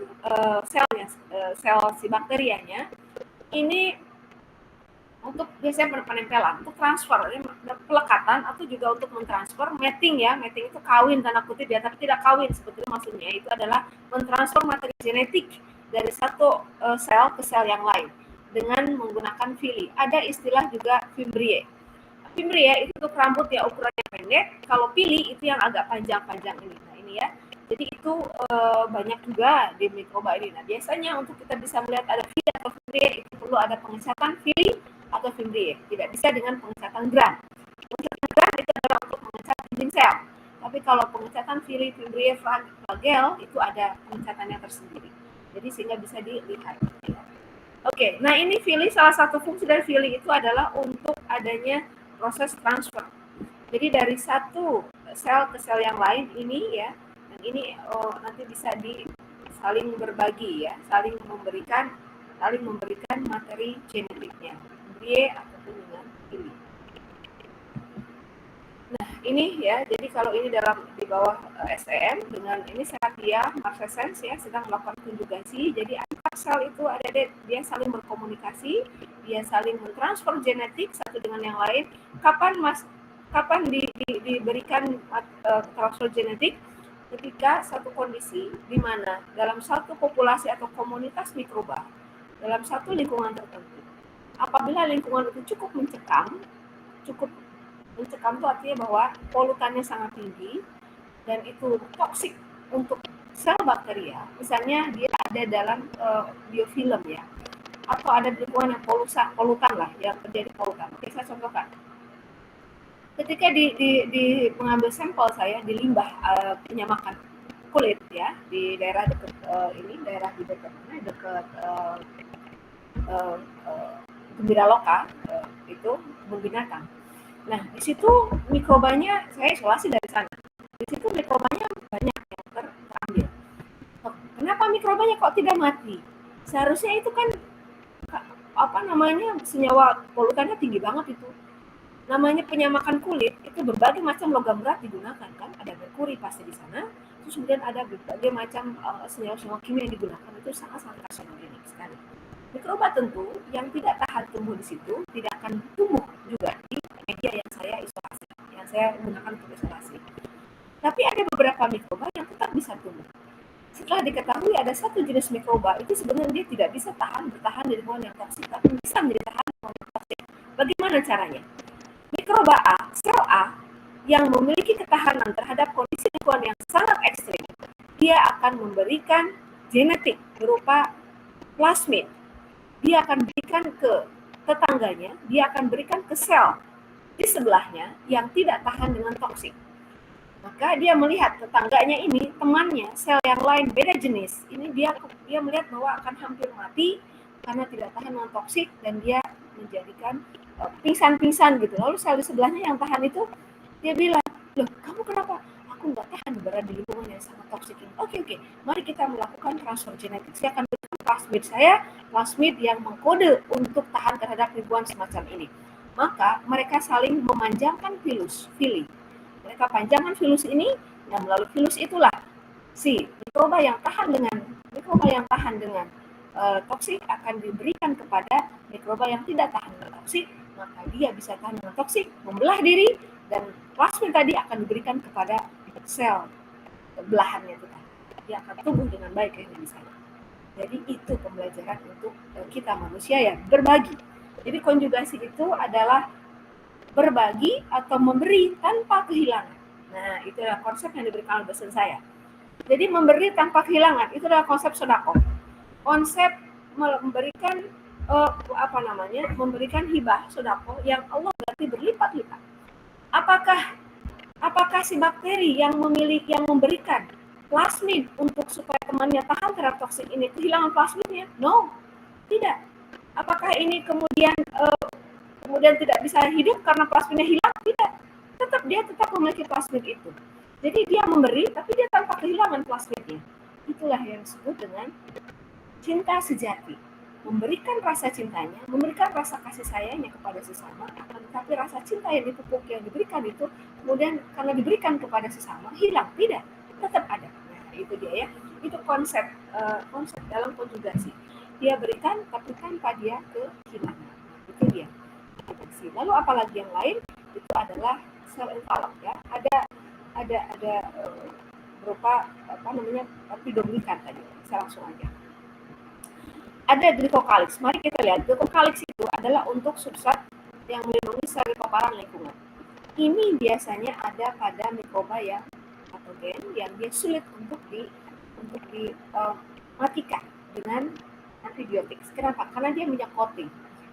selnya, sel si bakterianya. Ini untuk biasanya penempelan, untuk transfer, pelekatan atau juga untuk mentransfer, mating ya, mating itu kawin tanda kutip ya, tapi tidak kawin sebetulnya maksudnya itu adalah mentransfer materi genetik dari satu sel ke sel yang lain dengan menggunakan villi. Ada istilah juga fimbriae. Fimbriae itu untuk rambut ya ukurannya pendek, kalau villi itu yang agak panjang-panjang ini. Nah ini ya, jadi itu banyak juga di mikroba ini. Nah biasanya untuk kita bisa melihat ada villi atau fimbriae itu perlu ada pengecatan villi atau fimbriae, tidak bisa dengan pengecatan gram. Pengecatan gram itu adalah untuk mengecat dinding sel, tapi kalau pengecatan villi, fimbriae, flagel itu ada pengecatannya tersendiri, jadi sehingga bisa dilihat. Oke, nah ini villi, salah satu fungsi dari villi itu adalah untuk adanya proses transfer. Jadi dari satu sel ke sel yang lain ini ya, dan ini nanti bisa saling berbagi ya, saling memberikan materi genetiknya, fimbriae ataupun dengan villi. Nah ini ya, jadi kalau ini di bawah SEM dengan ini Serratia marcescens ya sedang melakukan konjugasi. Jadi antar sel itu ada dia saling berkomunikasi, dia saling mentransfer genetik satu dengan yang lain. Kapan diberikan transfer genetik? Ketika satu kondisi di mana dalam satu populasi atau komunitas mikroba dalam satu lingkungan tertentu, apabila lingkungan itu cukup mencekam itu artinya bahwa polutannya sangat tinggi dan itu toksik untuk sel bakteria. Misalnya dia ada dalam biofilm ya, atau ada di lingkungan yang polutan lah, yang terjadi polutan. Oke, saya contohkan. Ketika di mengambil sampel saya di limbah penyamakan kulit ya di daerah dekat Gembira Loka itu kebun binatang. Nah, di situ mikrobanya saya isolasi dari sana. Di situ mikrobanya banyak yang terambil. Kenapa mikrobanya kok tidak mati? Seharusnya itu kan senyawa polutannya tinggi banget itu. Namanya penyamakan kulit itu berbagai macam logam berat digunakan kan, ada merkuri pasti di sana. Terus kemudian ada berbagai macam senyawa-senyawa kimia yang digunakan, itu sangat-sangat karsinogenik sekali. Mikroba tentu yang tidak tahan tumbuh di situ tidak akan tumbuh juga di media yang saya isolasi, yang saya gunakan untuk isolasi. Tapi ada beberapa mikroba yang tetap bisa tumbuh. Setelah diketahui ada satu jenis mikroba itu sebenarnya dia tidak bisa bertahan di lingkungan yang toksik, tapi bisa menjadi tahan di lingkungan yang toksik. Bagaimana caranya? Mikroba A, sel A, yang memiliki ketahanan terhadap kondisi lingkungan yang sangat ekstrim, dia akan memberikan genetik berupa plasmid. Dia akan berikan ke tetangganya, dia akan berikan ke sel di sebelahnya yang tidak tahan dengan toksik. Maka dia melihat tetangganya ini, temannya, sel yang lain beda jenis, ini dia melihat bahwa akan hampir mati karena tidak tahan dengan toksik dan dia menjadikan pingsan gitu. Lalu sel di sebelahnya yang tahan itu, dia bilang, loh kamu kenapa? Aku nggak tahan berada di lingkungan yang sangat toksik ini. Oke, mari kita melakukan transfer genetik. Saya akan berikan plasmid yang mengkode untuk tahan terhadap lingkungan semacam ini. Maka mereka saling memanjangkan villi. Mereka panjangkan filus ini, dan melalui filus itulah si mikroba yang tahan dengan toksik akan diberikan kepada mikroba yang tidak tahan dengan toksik, maka dia bisa tahan dengan toksik, membelah diri, dan plasmid tadi akan diberikan kepada sel belahannya itu. Dia akan tumbuh dengan baik di sana. Jadi itu pembelajaran untuk kita manusia ya, berbagi. Jadi konjugasi itu adalah berbagi atau memberi tanpa kehilangan. Nah, itu adalah konsep yang diberikan oleh dosen saya. Jadi memberi tanpa kehilangan itu adalah konsep sodako. Konsep memberikan memberikan hibah sodako yang Allah berarti berlipat-lipat. Apakah si bakteri yang memberikan plasmid untuk supaya temannya tahan terhadap toksik ini kehilangan plasmidnya? No, tidak. Apakah ini kemudian tidak bisa hidup karena plasmidnya hilang? Tidak. Dia tetap memiliki plasmid itu. Jadi dia memberi, tapi dia tanpa kehilangan plasmidnya. Itulah yang disebut dengan cinta sejati. memberikan rasa cintanya, memberikan rasa kasih sayangnya kepada sesama, tetapi rasa cinta yang dipupuk yang diberikan itu kemudian karena diberikan kepada sesama hilang, tidak, tetap ada. Nah, itu dia ya, itu konsep konsep dalam konjugasi. Dia berikan tapi tanpa dia kehilangan. Itu dia. Lalu apalagi yang lain itu adalah sel envelop ya. Ada berupa apa namanya pidoglikan tadi. Saya langsung aja. Ada glycocalyx. Mari kita lihat, glycocalyx itu adalah untuk substrat yang melindungi sel paparan lingkungan. Ini biasanya ada pada mikroba yang patogen yang dia sulit untuk dimatikan dengan antibiotik. Kenapa? Karena dia punya coating,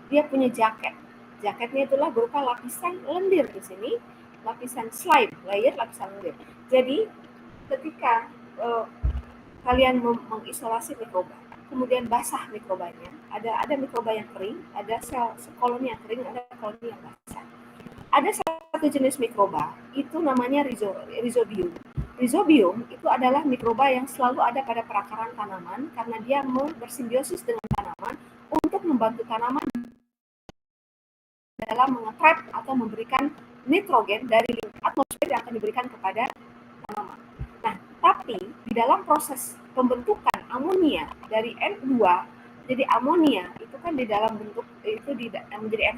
dia punya jaket. Jaketnya itulah berupa lapisan lendir di sini, lapisan slime, layer lapisan lendir. Jadi ketika kalian mengisolasi mikroba, kemudian basah mikrobanya. Ada mikroba yang kering, ada sel koloni yang kering, ada koloni yang basah. Ada satu jenis mikroba, itu namanya rhizobium. Rhizobium itu adalah mikroba yang selalu ada pada perakaran tanaman karena dia bersimbiosis dengan tanaman untuk membantu tanaman dalam mengetrap atau memberikan nitrogen dari atmosfer yang akan diberikan kepada tanaman. Nah, tapi di dalam proses pembentukan amonia dari N2 jadi amonia itu kan di dalam bentuk itu menjadi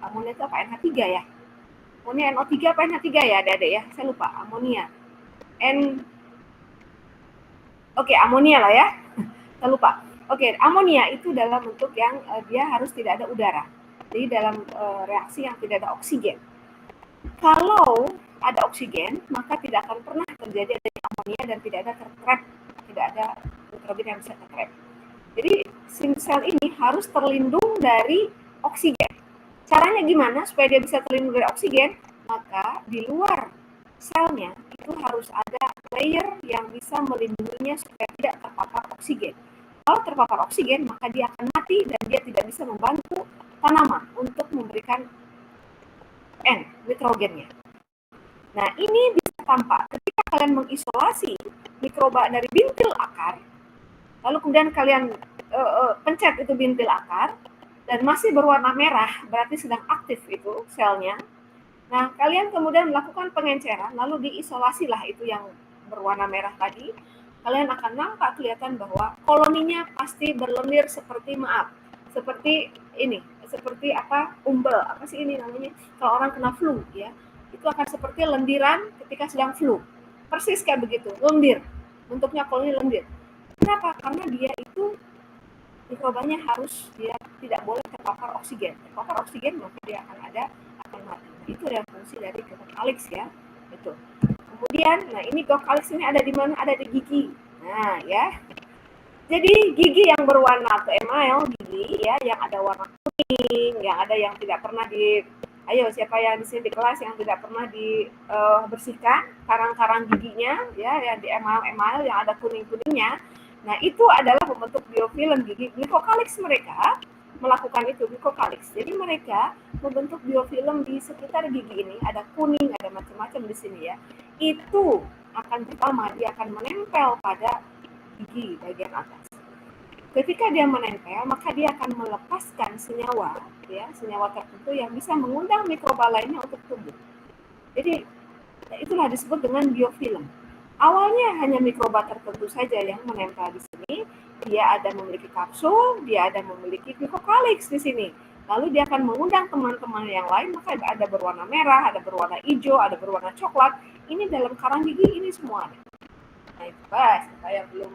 amonia itu apa NH3 ya? Amonia NO3 apa NH3 ya Adik-adik ya? Saya lupa. Amonia. Amonia lah ya. Saya lupa. Amonia itu dalam bentuk yang dia harus tidak ada udara. Jadi dalam reaksi yang tidak ada oksigen. Kalau ada oksigen, maka tidak akan pernah terjadi adanya amonia dan tidak ada tertrap, tidak ada nitrogen yang bisa tertrap. Jadi sel ini harus terlindung dari oksigen. Caranya gimana supaya dia bisa terlindung dari oksigen? Maka di luar selnya itu harus ada layer yang bisa melindunginya supaya tidak terpapar oksigen. Kalau terpapar oksigen, maka dia akan mati dan dia tidak bisa membantu tanaman untuk memberikan nitrogennya. Nah, ini bisa tampak ketika kalian mengisolasi mikroba dari bintil akar, lalu kemudian kalian pencet itu bintil akar dan masih berwarna merah, berarti sedang aktif itu selnya. Nah, kalian kemudian melakukan pengenceran, lalu diisolasilah itu yang berwarna merah tadi. Kalian akan nampak kelihatan bahwa koloninya pasti berlendir seperti seperti ini, seperti umbel, apa sih ini namanya? Kalau orang kena flu ya, itu akan seperti lendiran ketika sedang flu. Persis kayak begitu, lendir. Bentuknya koloni lendir. Kenapa? Karena dia itu mikrobanya harus dia tidak boleh terpapar oksigen. Terpapar oksigen maka dia akan mati. Itu adalah fungsi dari glycocalyx ya. Itu. Kemudian, ini glycocalyx ini ada di mana? Ada di gigi. Nah, ya. Jadi gigi yang berwarna atau email gigi ya, yang ada warna kuning, yang ada yang tidak pernah ayo siapa yang di sini di kelas yang tidak pernah dibersihkan karang-karang giginya ya, yang di email yang ada kuning-kuningnya. Nah, itu adalah membentuk biofilm gigi. Glycocalyx mereka melakukan itu, glycocalyx. Jadi mereka membentuk biofilm di sekitar gigi ini, ada kuning, ada macam-macam di sini ya. Itu akan pertama dia akan menempel pada gigi bagian atas. Ketika dia menempel, maka dia akan melepaskan senyawa, ya, senyawa tertentu yang bisa mengundang mikroba lainnya untuk tumbuh. Jadi itulah disebut dengan biofilm. Awalnya hanya mikroba tertentu saja yang menempel di sini. Dia ada memiliki kapsul, dia ada memiliki glycocalyx di sini. Lalu dia akan mengundang teman-teman yang lain, maka ada berwarna merah, ada berwarna hijau, ada berwarna coklat. Ini dalam karang gigi ini semua ada. Nah, itu saya belum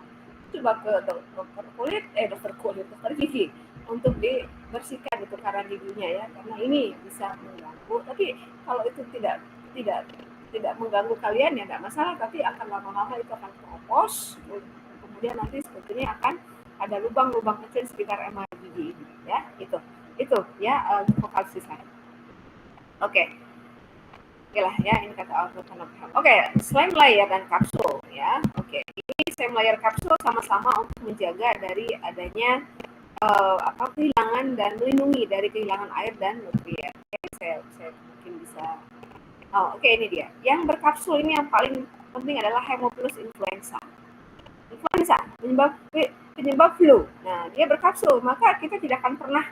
coba ke dokter gigi untuk dibersihkan itu karang giginya ya, karena ini bisa mengganggu. Tapi kalau itu tidak mengganggu kalian ya tidak masalah, tapi akan lama-lama itu akan keropos, kemudian nanti sebetulnya akan ada lubang-lubang kecil sekitar emal gigi ini ya. Itu ya glycocalyx. Oke lah ya, ini kata author. Slime layer dan kapsul ya. Ini slime layer kapsul sama-sama untuk menjaga dari adanya kehilangan dan melindungi dari kehilangan air dan nutrien. Saya mungkin bisa. Ini dia. Yang berkapsul ini yang paling penting adalah Haemophilus influenza. influenza, penyebab flu. Nah, dia berkapsul, maka kita tidak akan pernah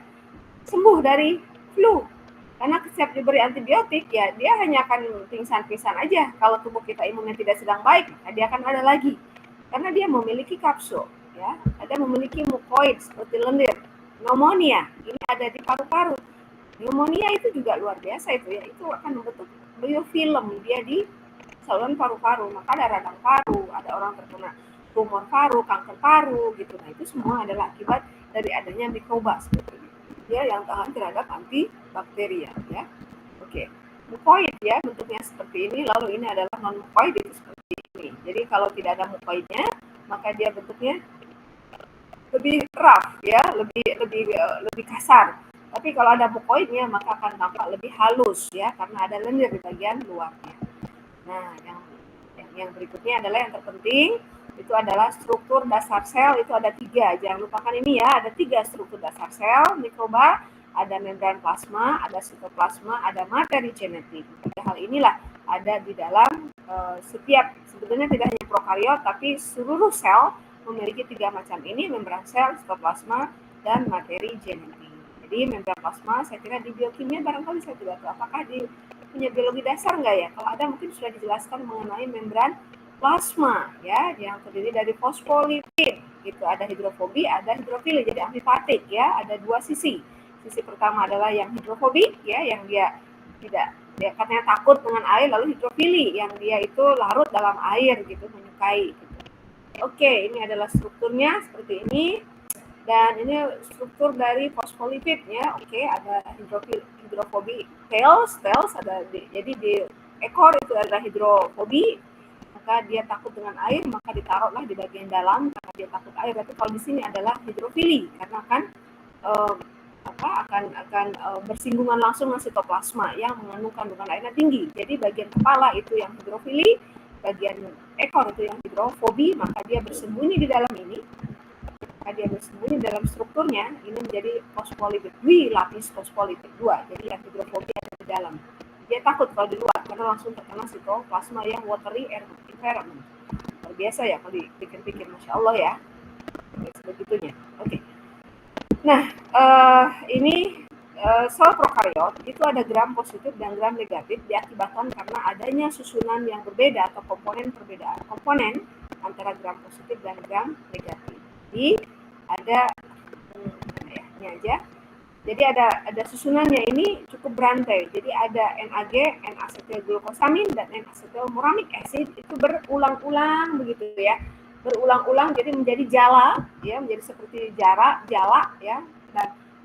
sembuh dari flu. Karena setiap diberi antibiotik, ya dia hanya akan pingsan-pingsan aja. Kalau tubuh kita imunnya tidak sedang baik, dia akan ada lagi. Karena dia memiliki kapsul, ya. Ada memiliki mukoid seperti lendir. Pneumonia, ini ada di paru-paru. Pneumonia itu juga luar biasa itu ya. Itu akan membentuk biofilm dia di saluran paru-paru. Maka ada radang paru, ada orang terkena tumor paru, kanker paru gitu. Nah, itu semua adalah akibat dari adanya mikroba seperti ini. Dia yang tahan terhadap antibakteria ya. Oke. Mukoid ya bentuknya seperti ini, lalu ini adalah non mukoid itu seperti ini. Jadi kalau tidak ada mukoidnya, maka dia bentuknya lebih rough ya, lebih kasar. Tapi kalau ada mukoidnya maka akan tampak lebih halus ya, karena ada lendir di bagian luarnya. Nah, yang berikutnya adalah yang terpenting, itu adalah struktur dasar sel. Itu ada 3, jangan lupakan ini ya, ada 3 struktur dasar sel mikroba. Ada membran plasma, ada sitoplasma, ada materi genetik. 3 hal inilah ada di dalam setiap, sebetulnya tidak hanya prokariot, tapi seluruh sel memiliki 3 macam ini, membran sel, sitoplasma, dan materi genetik. Jadi membran plasma, saya kira di biokimia barangkali saya tidak tahu apakah di punya biologi dasar nggak ya? Kalau ada mungkin sudah dijelaskan mengenai membran plasma ya, yang terdiri dari fosfolipid. Itu ada hidrofobi, ada hidrofili, jadi amfifatik ya, ada 2 sisi. Sisi pertama adalah yang hidrofobik ya, yang dia katanya takut dengan air, lalu hidrofili yang dia itu larut dalam air gitu, menyukai gitu. Oke, ini adalah strukturnya seperti ini. Dan ini struktur dari fosfolipid ya. Oke, ada hidrofobi tails ada jadi di ekor itu adalah hidrofobi, maka dia takut dengan air, maka ditaruhlah di bagian dalam karena dia takut air. Tapi kalau di sini adalah hidrofili karena akan bersinggungan langsung dengan sitoplasma yang mengandung kandungan airnya tinggi. Jadi bagian kepala itu yang hidrofili, bagian ekor itu yang hidrofobi, maka dia bersembunyi di dalam ini. Maka dia bersembunyi dalam strukturnya, ini menjadi fosfolipid, lapis fosfolipid 2. Jadi yang hidrofobi ada di dalam. Dia takut kalau di luar karena langsung terkena sitoplasma yang watery environment. Luar biasa ya kalau dipikir-pikir, masya Allah ya. Sebegitunya. Oke. Nah, ini sel prokariot itu ada gram positif dan gram negatif diakibatkan karena adanya susunan yang berbeda atau perbedaan komponen antara gram positif dan gram negatif. Jadi ada ini aja. Jadi ada susunannya ini cukup berantai. Jadi ada NAG, N-asetilglukosamin dan N-asetilmuramic acid itu berulang-ulang begitu ya. Berulang-ulang jadi menjadi jala ya, menjadi seperti jala ya.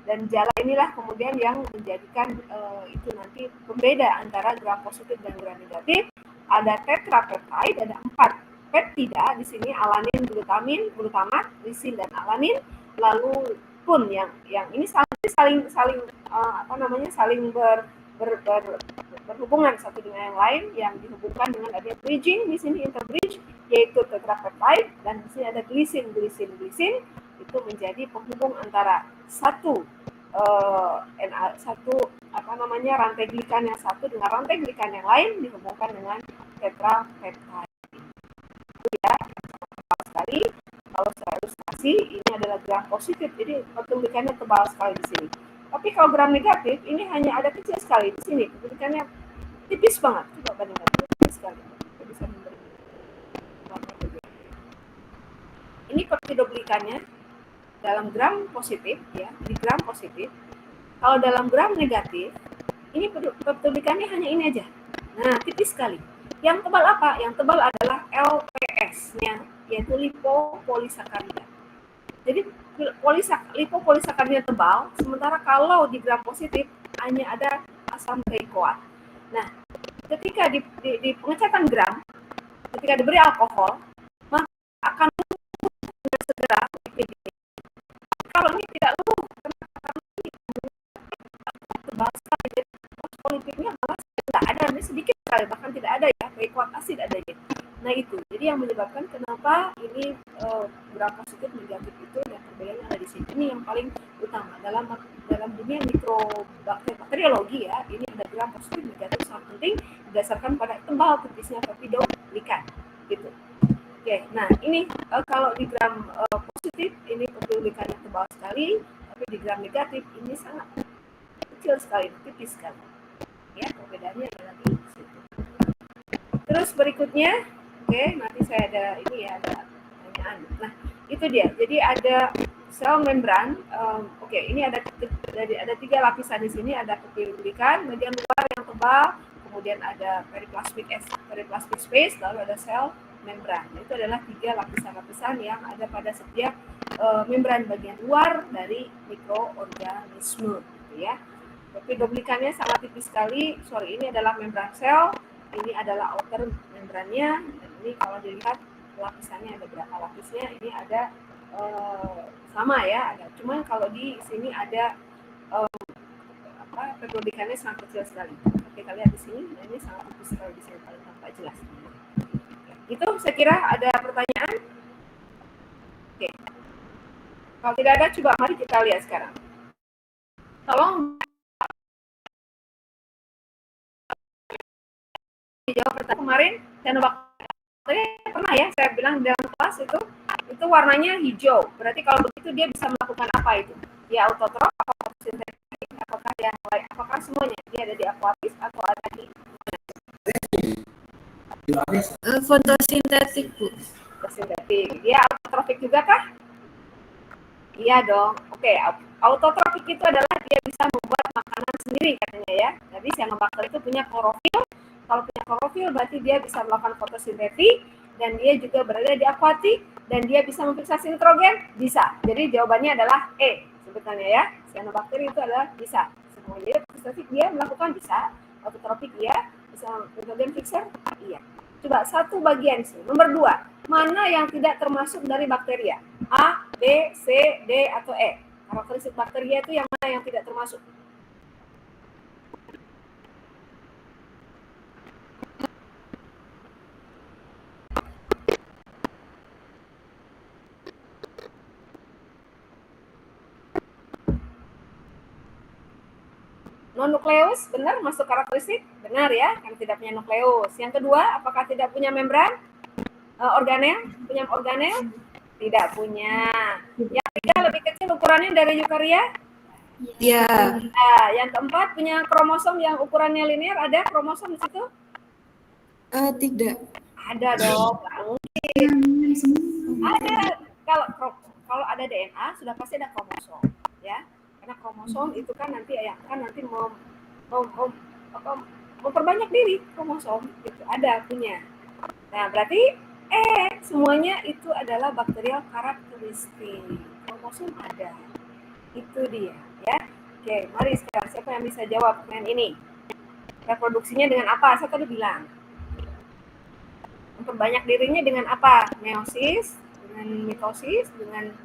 Dan jala inilah kemudian yang menjadikan itu nanti pembeda antara gram positif dan gram negatif. Ada tetrapeptide, ada 4 peptida di sini, alanin, glutamat, lisin dan alanin. Lalu pun yang ini saling berhubungan satu dengan yang lain, yang dihubungkan dengan ada bridging di sini, interbridge, yaitu tetrapeptide, dan di sini ada glisin itu menjadi penghubung antara rantai glikan yang satu dengan rantai glikan yang lain, dihubungkan dengan tetrapeptide. Itu ya, sekali. Kalau saya ilustrasi, ini adalah gram positif, jadi ketulikannya tebal sekali di sini. Tapi kalau gram negatif, ini hanya ada kecil sekali di sini, ketulikannya tipis banget. Coba bandingkan, tipis sekali. Kita bisa memberi warna juga. Ini peptidoglikannya dalam gram positif, ya, di gram positif. Kalau dalam gram negatif, ini peptidoglikannya hanya ini aja. Nah, tipis sekali. Yang tebal apa? Yang tebal adalah LPS-nya, yaitu lipopolisakarida. Jadi lipopolisakarida tebal, sementara kalau di gram positif hanya ada asam teikoat. Nah, ketika di pengecatan gram, ketika diberi alkohol, maka akan lumpuh dengan segera lipid ini. Kalau ini tidak lumpuh, karena ini tebal sekali, fosfolipidnya malah tidak ada, sedikit sekali, bahkan tidak ada ya, teikoat asid adanya. Nah itu, jadi yang menyebabkan kenapa ini gram positif negatif itu dan perbedaannya ada di sini. Ini yang paling utama dalam dunia mikrobakteriologi ya. Ini ada gram positif negatif sangat penting berdasarkan pada tebal tipisnya peptidoglikan gitu. Oke, nah ini kalau di gram positif ini perpelondikannya tebal sekali, tapi di gram negatif ini sangat kecil sekali, tipis sekali. Ya, perbedaannya adalah di situ. Terus berikutnya, oke, nanti saya ada ini ya, ada pertanyaan. Nah, itu dia. Jadi ada sel membran. Oke, ini ada 3 lapisan di sini. Ada perpelondikan bagian luar yang tebal, kemudian ada periplasmic space, lalu ada sel membran. Itu adalah 3 lapisan-lapisan yang ada pada setiap membran bagian luar dari mikroorganisme, gitu ya. Perpelondikannya sangat tipis sekali. Sorry, ini adalah membran sel. Ini adalah outer membrannya. Dan ini kalau dilihat lapisannya ada berapa lapisnya? Ini ada sama ya. Ada. Cuman kalau di sini ada perpelondikannya sangat kecil sekali. Oke, kita lihat di sini. Nah, ini sangat tipis sekali di sini paling tampak jelas. Itu saya kira ada pertanyaan. Oke. Kalau tidak ada, coba mari kita lihat sekarang. Tolong dijawab pertanyaan kemarin. Cyanobacteria pernah ya saya bilang di dalam kelas itu warnanya hijau. Berarti kalau begitu dia bisa melakukan apa itu? Ya autotrof, apakah fotosintetik, apakah yang lain, apakah semuanya? Dia ada di akuatis atau ada di fotosintetik, Bu. Fotosintetik. Dia autotrofik juga kah? Iya dong. Oke, autotrofik itu adalah dia bisa membuat makanan sendiri katanya ya. Jadi cyanobacter itu punya klorofil. Kalau punya klorofil berarti dia bisa melakukan fotosintetik dan dia juga berada di akuatik dan dia bisa memfiksasi nitrogen? Bisa. Jadi jawabannya adalah E sebetulnya ya. Cyanobacter itu adalah bisa. Semua jadi fotosintetik dia melakukan bisa. Autotrofik iya. Bisa nitrogen fixer? Iya. Coba satu bagian sih. Nomor 2. Mana yang tidak termasuk dari bakteria? A, B, C, D, atau E? Karakteristik bakteria itu yang mana yang tidak termasuk? Non-nukleus, benar masuk karakteristik? Benar ya, karena tidak punya nukleus. Yang kedua, apakah tidak punya membran? Organel? Punya organel? Tidak punya. Yang ketiga, lebih kecil ukurannya dari eukaria? Ya. Nah, yang keempat, punya kromosom yang ukurannya linear, ada kromosom di situ? Tidak. Ada dong, nggak mungkin. Ada. Kalau ada DNA, sudah pasti ada kromosom, ya. Karena kromosom itu kan nanti memperbanyak diri kromosom, gitu. Ada punya. Nah, berarti semuanya itu adalah bakterial karakteristik. Kromosom ada. Itu dia, ya. Oke, mari sekarang siapa yang bisa jawab pertanyaan ini? Reproduksinya dengan apa? Saya tadi bilang. Memperbanyak dirinya dengan apa? Meiosis, dengan mitosis, dengan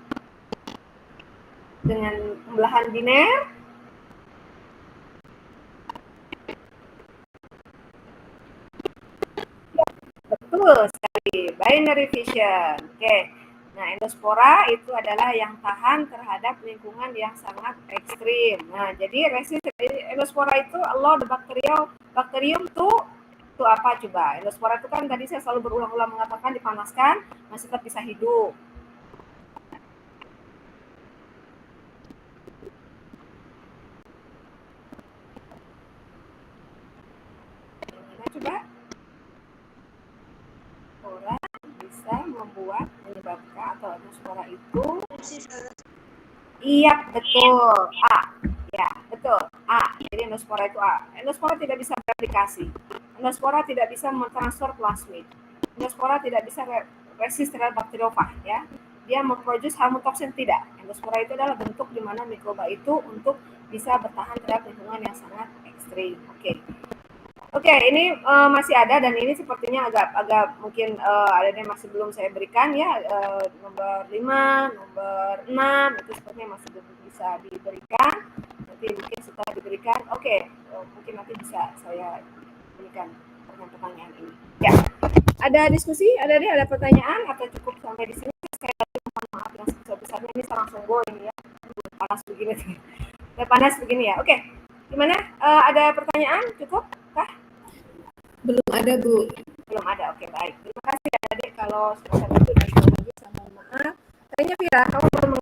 pembelahan biner. Betul sekali, binary fission. Oke. Nah, endospora itu adalah yang tahan terhadap lingkungan yang sangat ekstrim. Nah, jadi endospora itu allow the bacterium to apa coba? Endospora itu kan tadi saya selalu berulang-ulang mengatakan dipanaskan masih tetap bisa hidup. Gimana coba? Spora bisa menyebabkan atau endospora itu iya betul A ya betul A. Jadi endospora itu A. Endospora tidak bisa bereplikasi. Endospora tidak bisa mentransfer plasmid. Endospora tidak bisa resist terhadap bakteriofag ya. Dia memproduce harmotoksin tidak. Endospora itu adalah bentuk di mana mikroba itu untuk bisa bertahan terhadap lingkungan yang sangat ekstrim. Oke, ini masih ada dan ini sepertinya agak mungkin ada yang masih belum saya berikan ya, nomor 5, nomor 6 itu sepertinya masih belum bisa diberikan. Nanti mungkin setelah diberikan, mungkin nanti bisa saya berikan pertanyaan ini. Ya, ada diskusi? Ada pertanyaan atau cukup sampai di sini? Saya mohon maaf yang sebesar-besarnya ini saya langsung go ini ya, panas begini. Panas begini ya. Oke, gimana? Ada pertanyaan? Cukup kah? Belum ada, Bu. Belum ada, oke baik. Terima kasih adik kalau seperti itu dan lagi sama maaf. Kayaknya Vira, kamu belum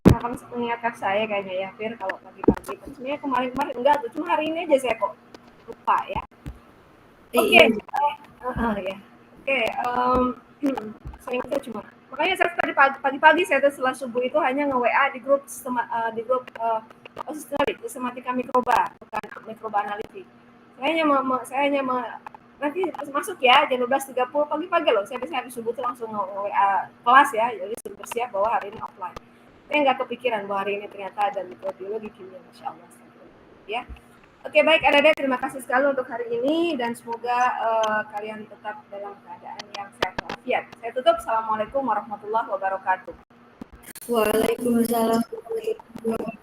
mengingatkan saya kayaknya ya, Fir, kalau pagi-pagi. Sebenarnya kemarin-kemarin enggak tuh, cuma hari ini aja saya kok lupa ya. Oke, ya. Oke, saya ingat cuma. Makanya saya tadi pagi-pagi saya setelah subuh itu hanya nge-WA di grup sistematika mikroba, bukan mikroba analitik. Saya hanya nanti masuk ya jam 12.30 pagi-pagi loh. Saya biasanya habis subuh tuh langsung nge-WA kelas ya, jadi suruh bersiap bahwa hari ini offline. Saya nggak kepikiran bahwa hari ini ternyata ada mikrobiologi kimia, masya Allah. Ya. Oke baik adik-adik, terima kasih sekali untuk hari ini dan semoga kalian tetap dalam keadaan yang sehat walafiat. Saya tutup. Assalamualaikum warahmatullahi wabarakatuh. Waalaikumsalam warahmatullahi wabarakatuh.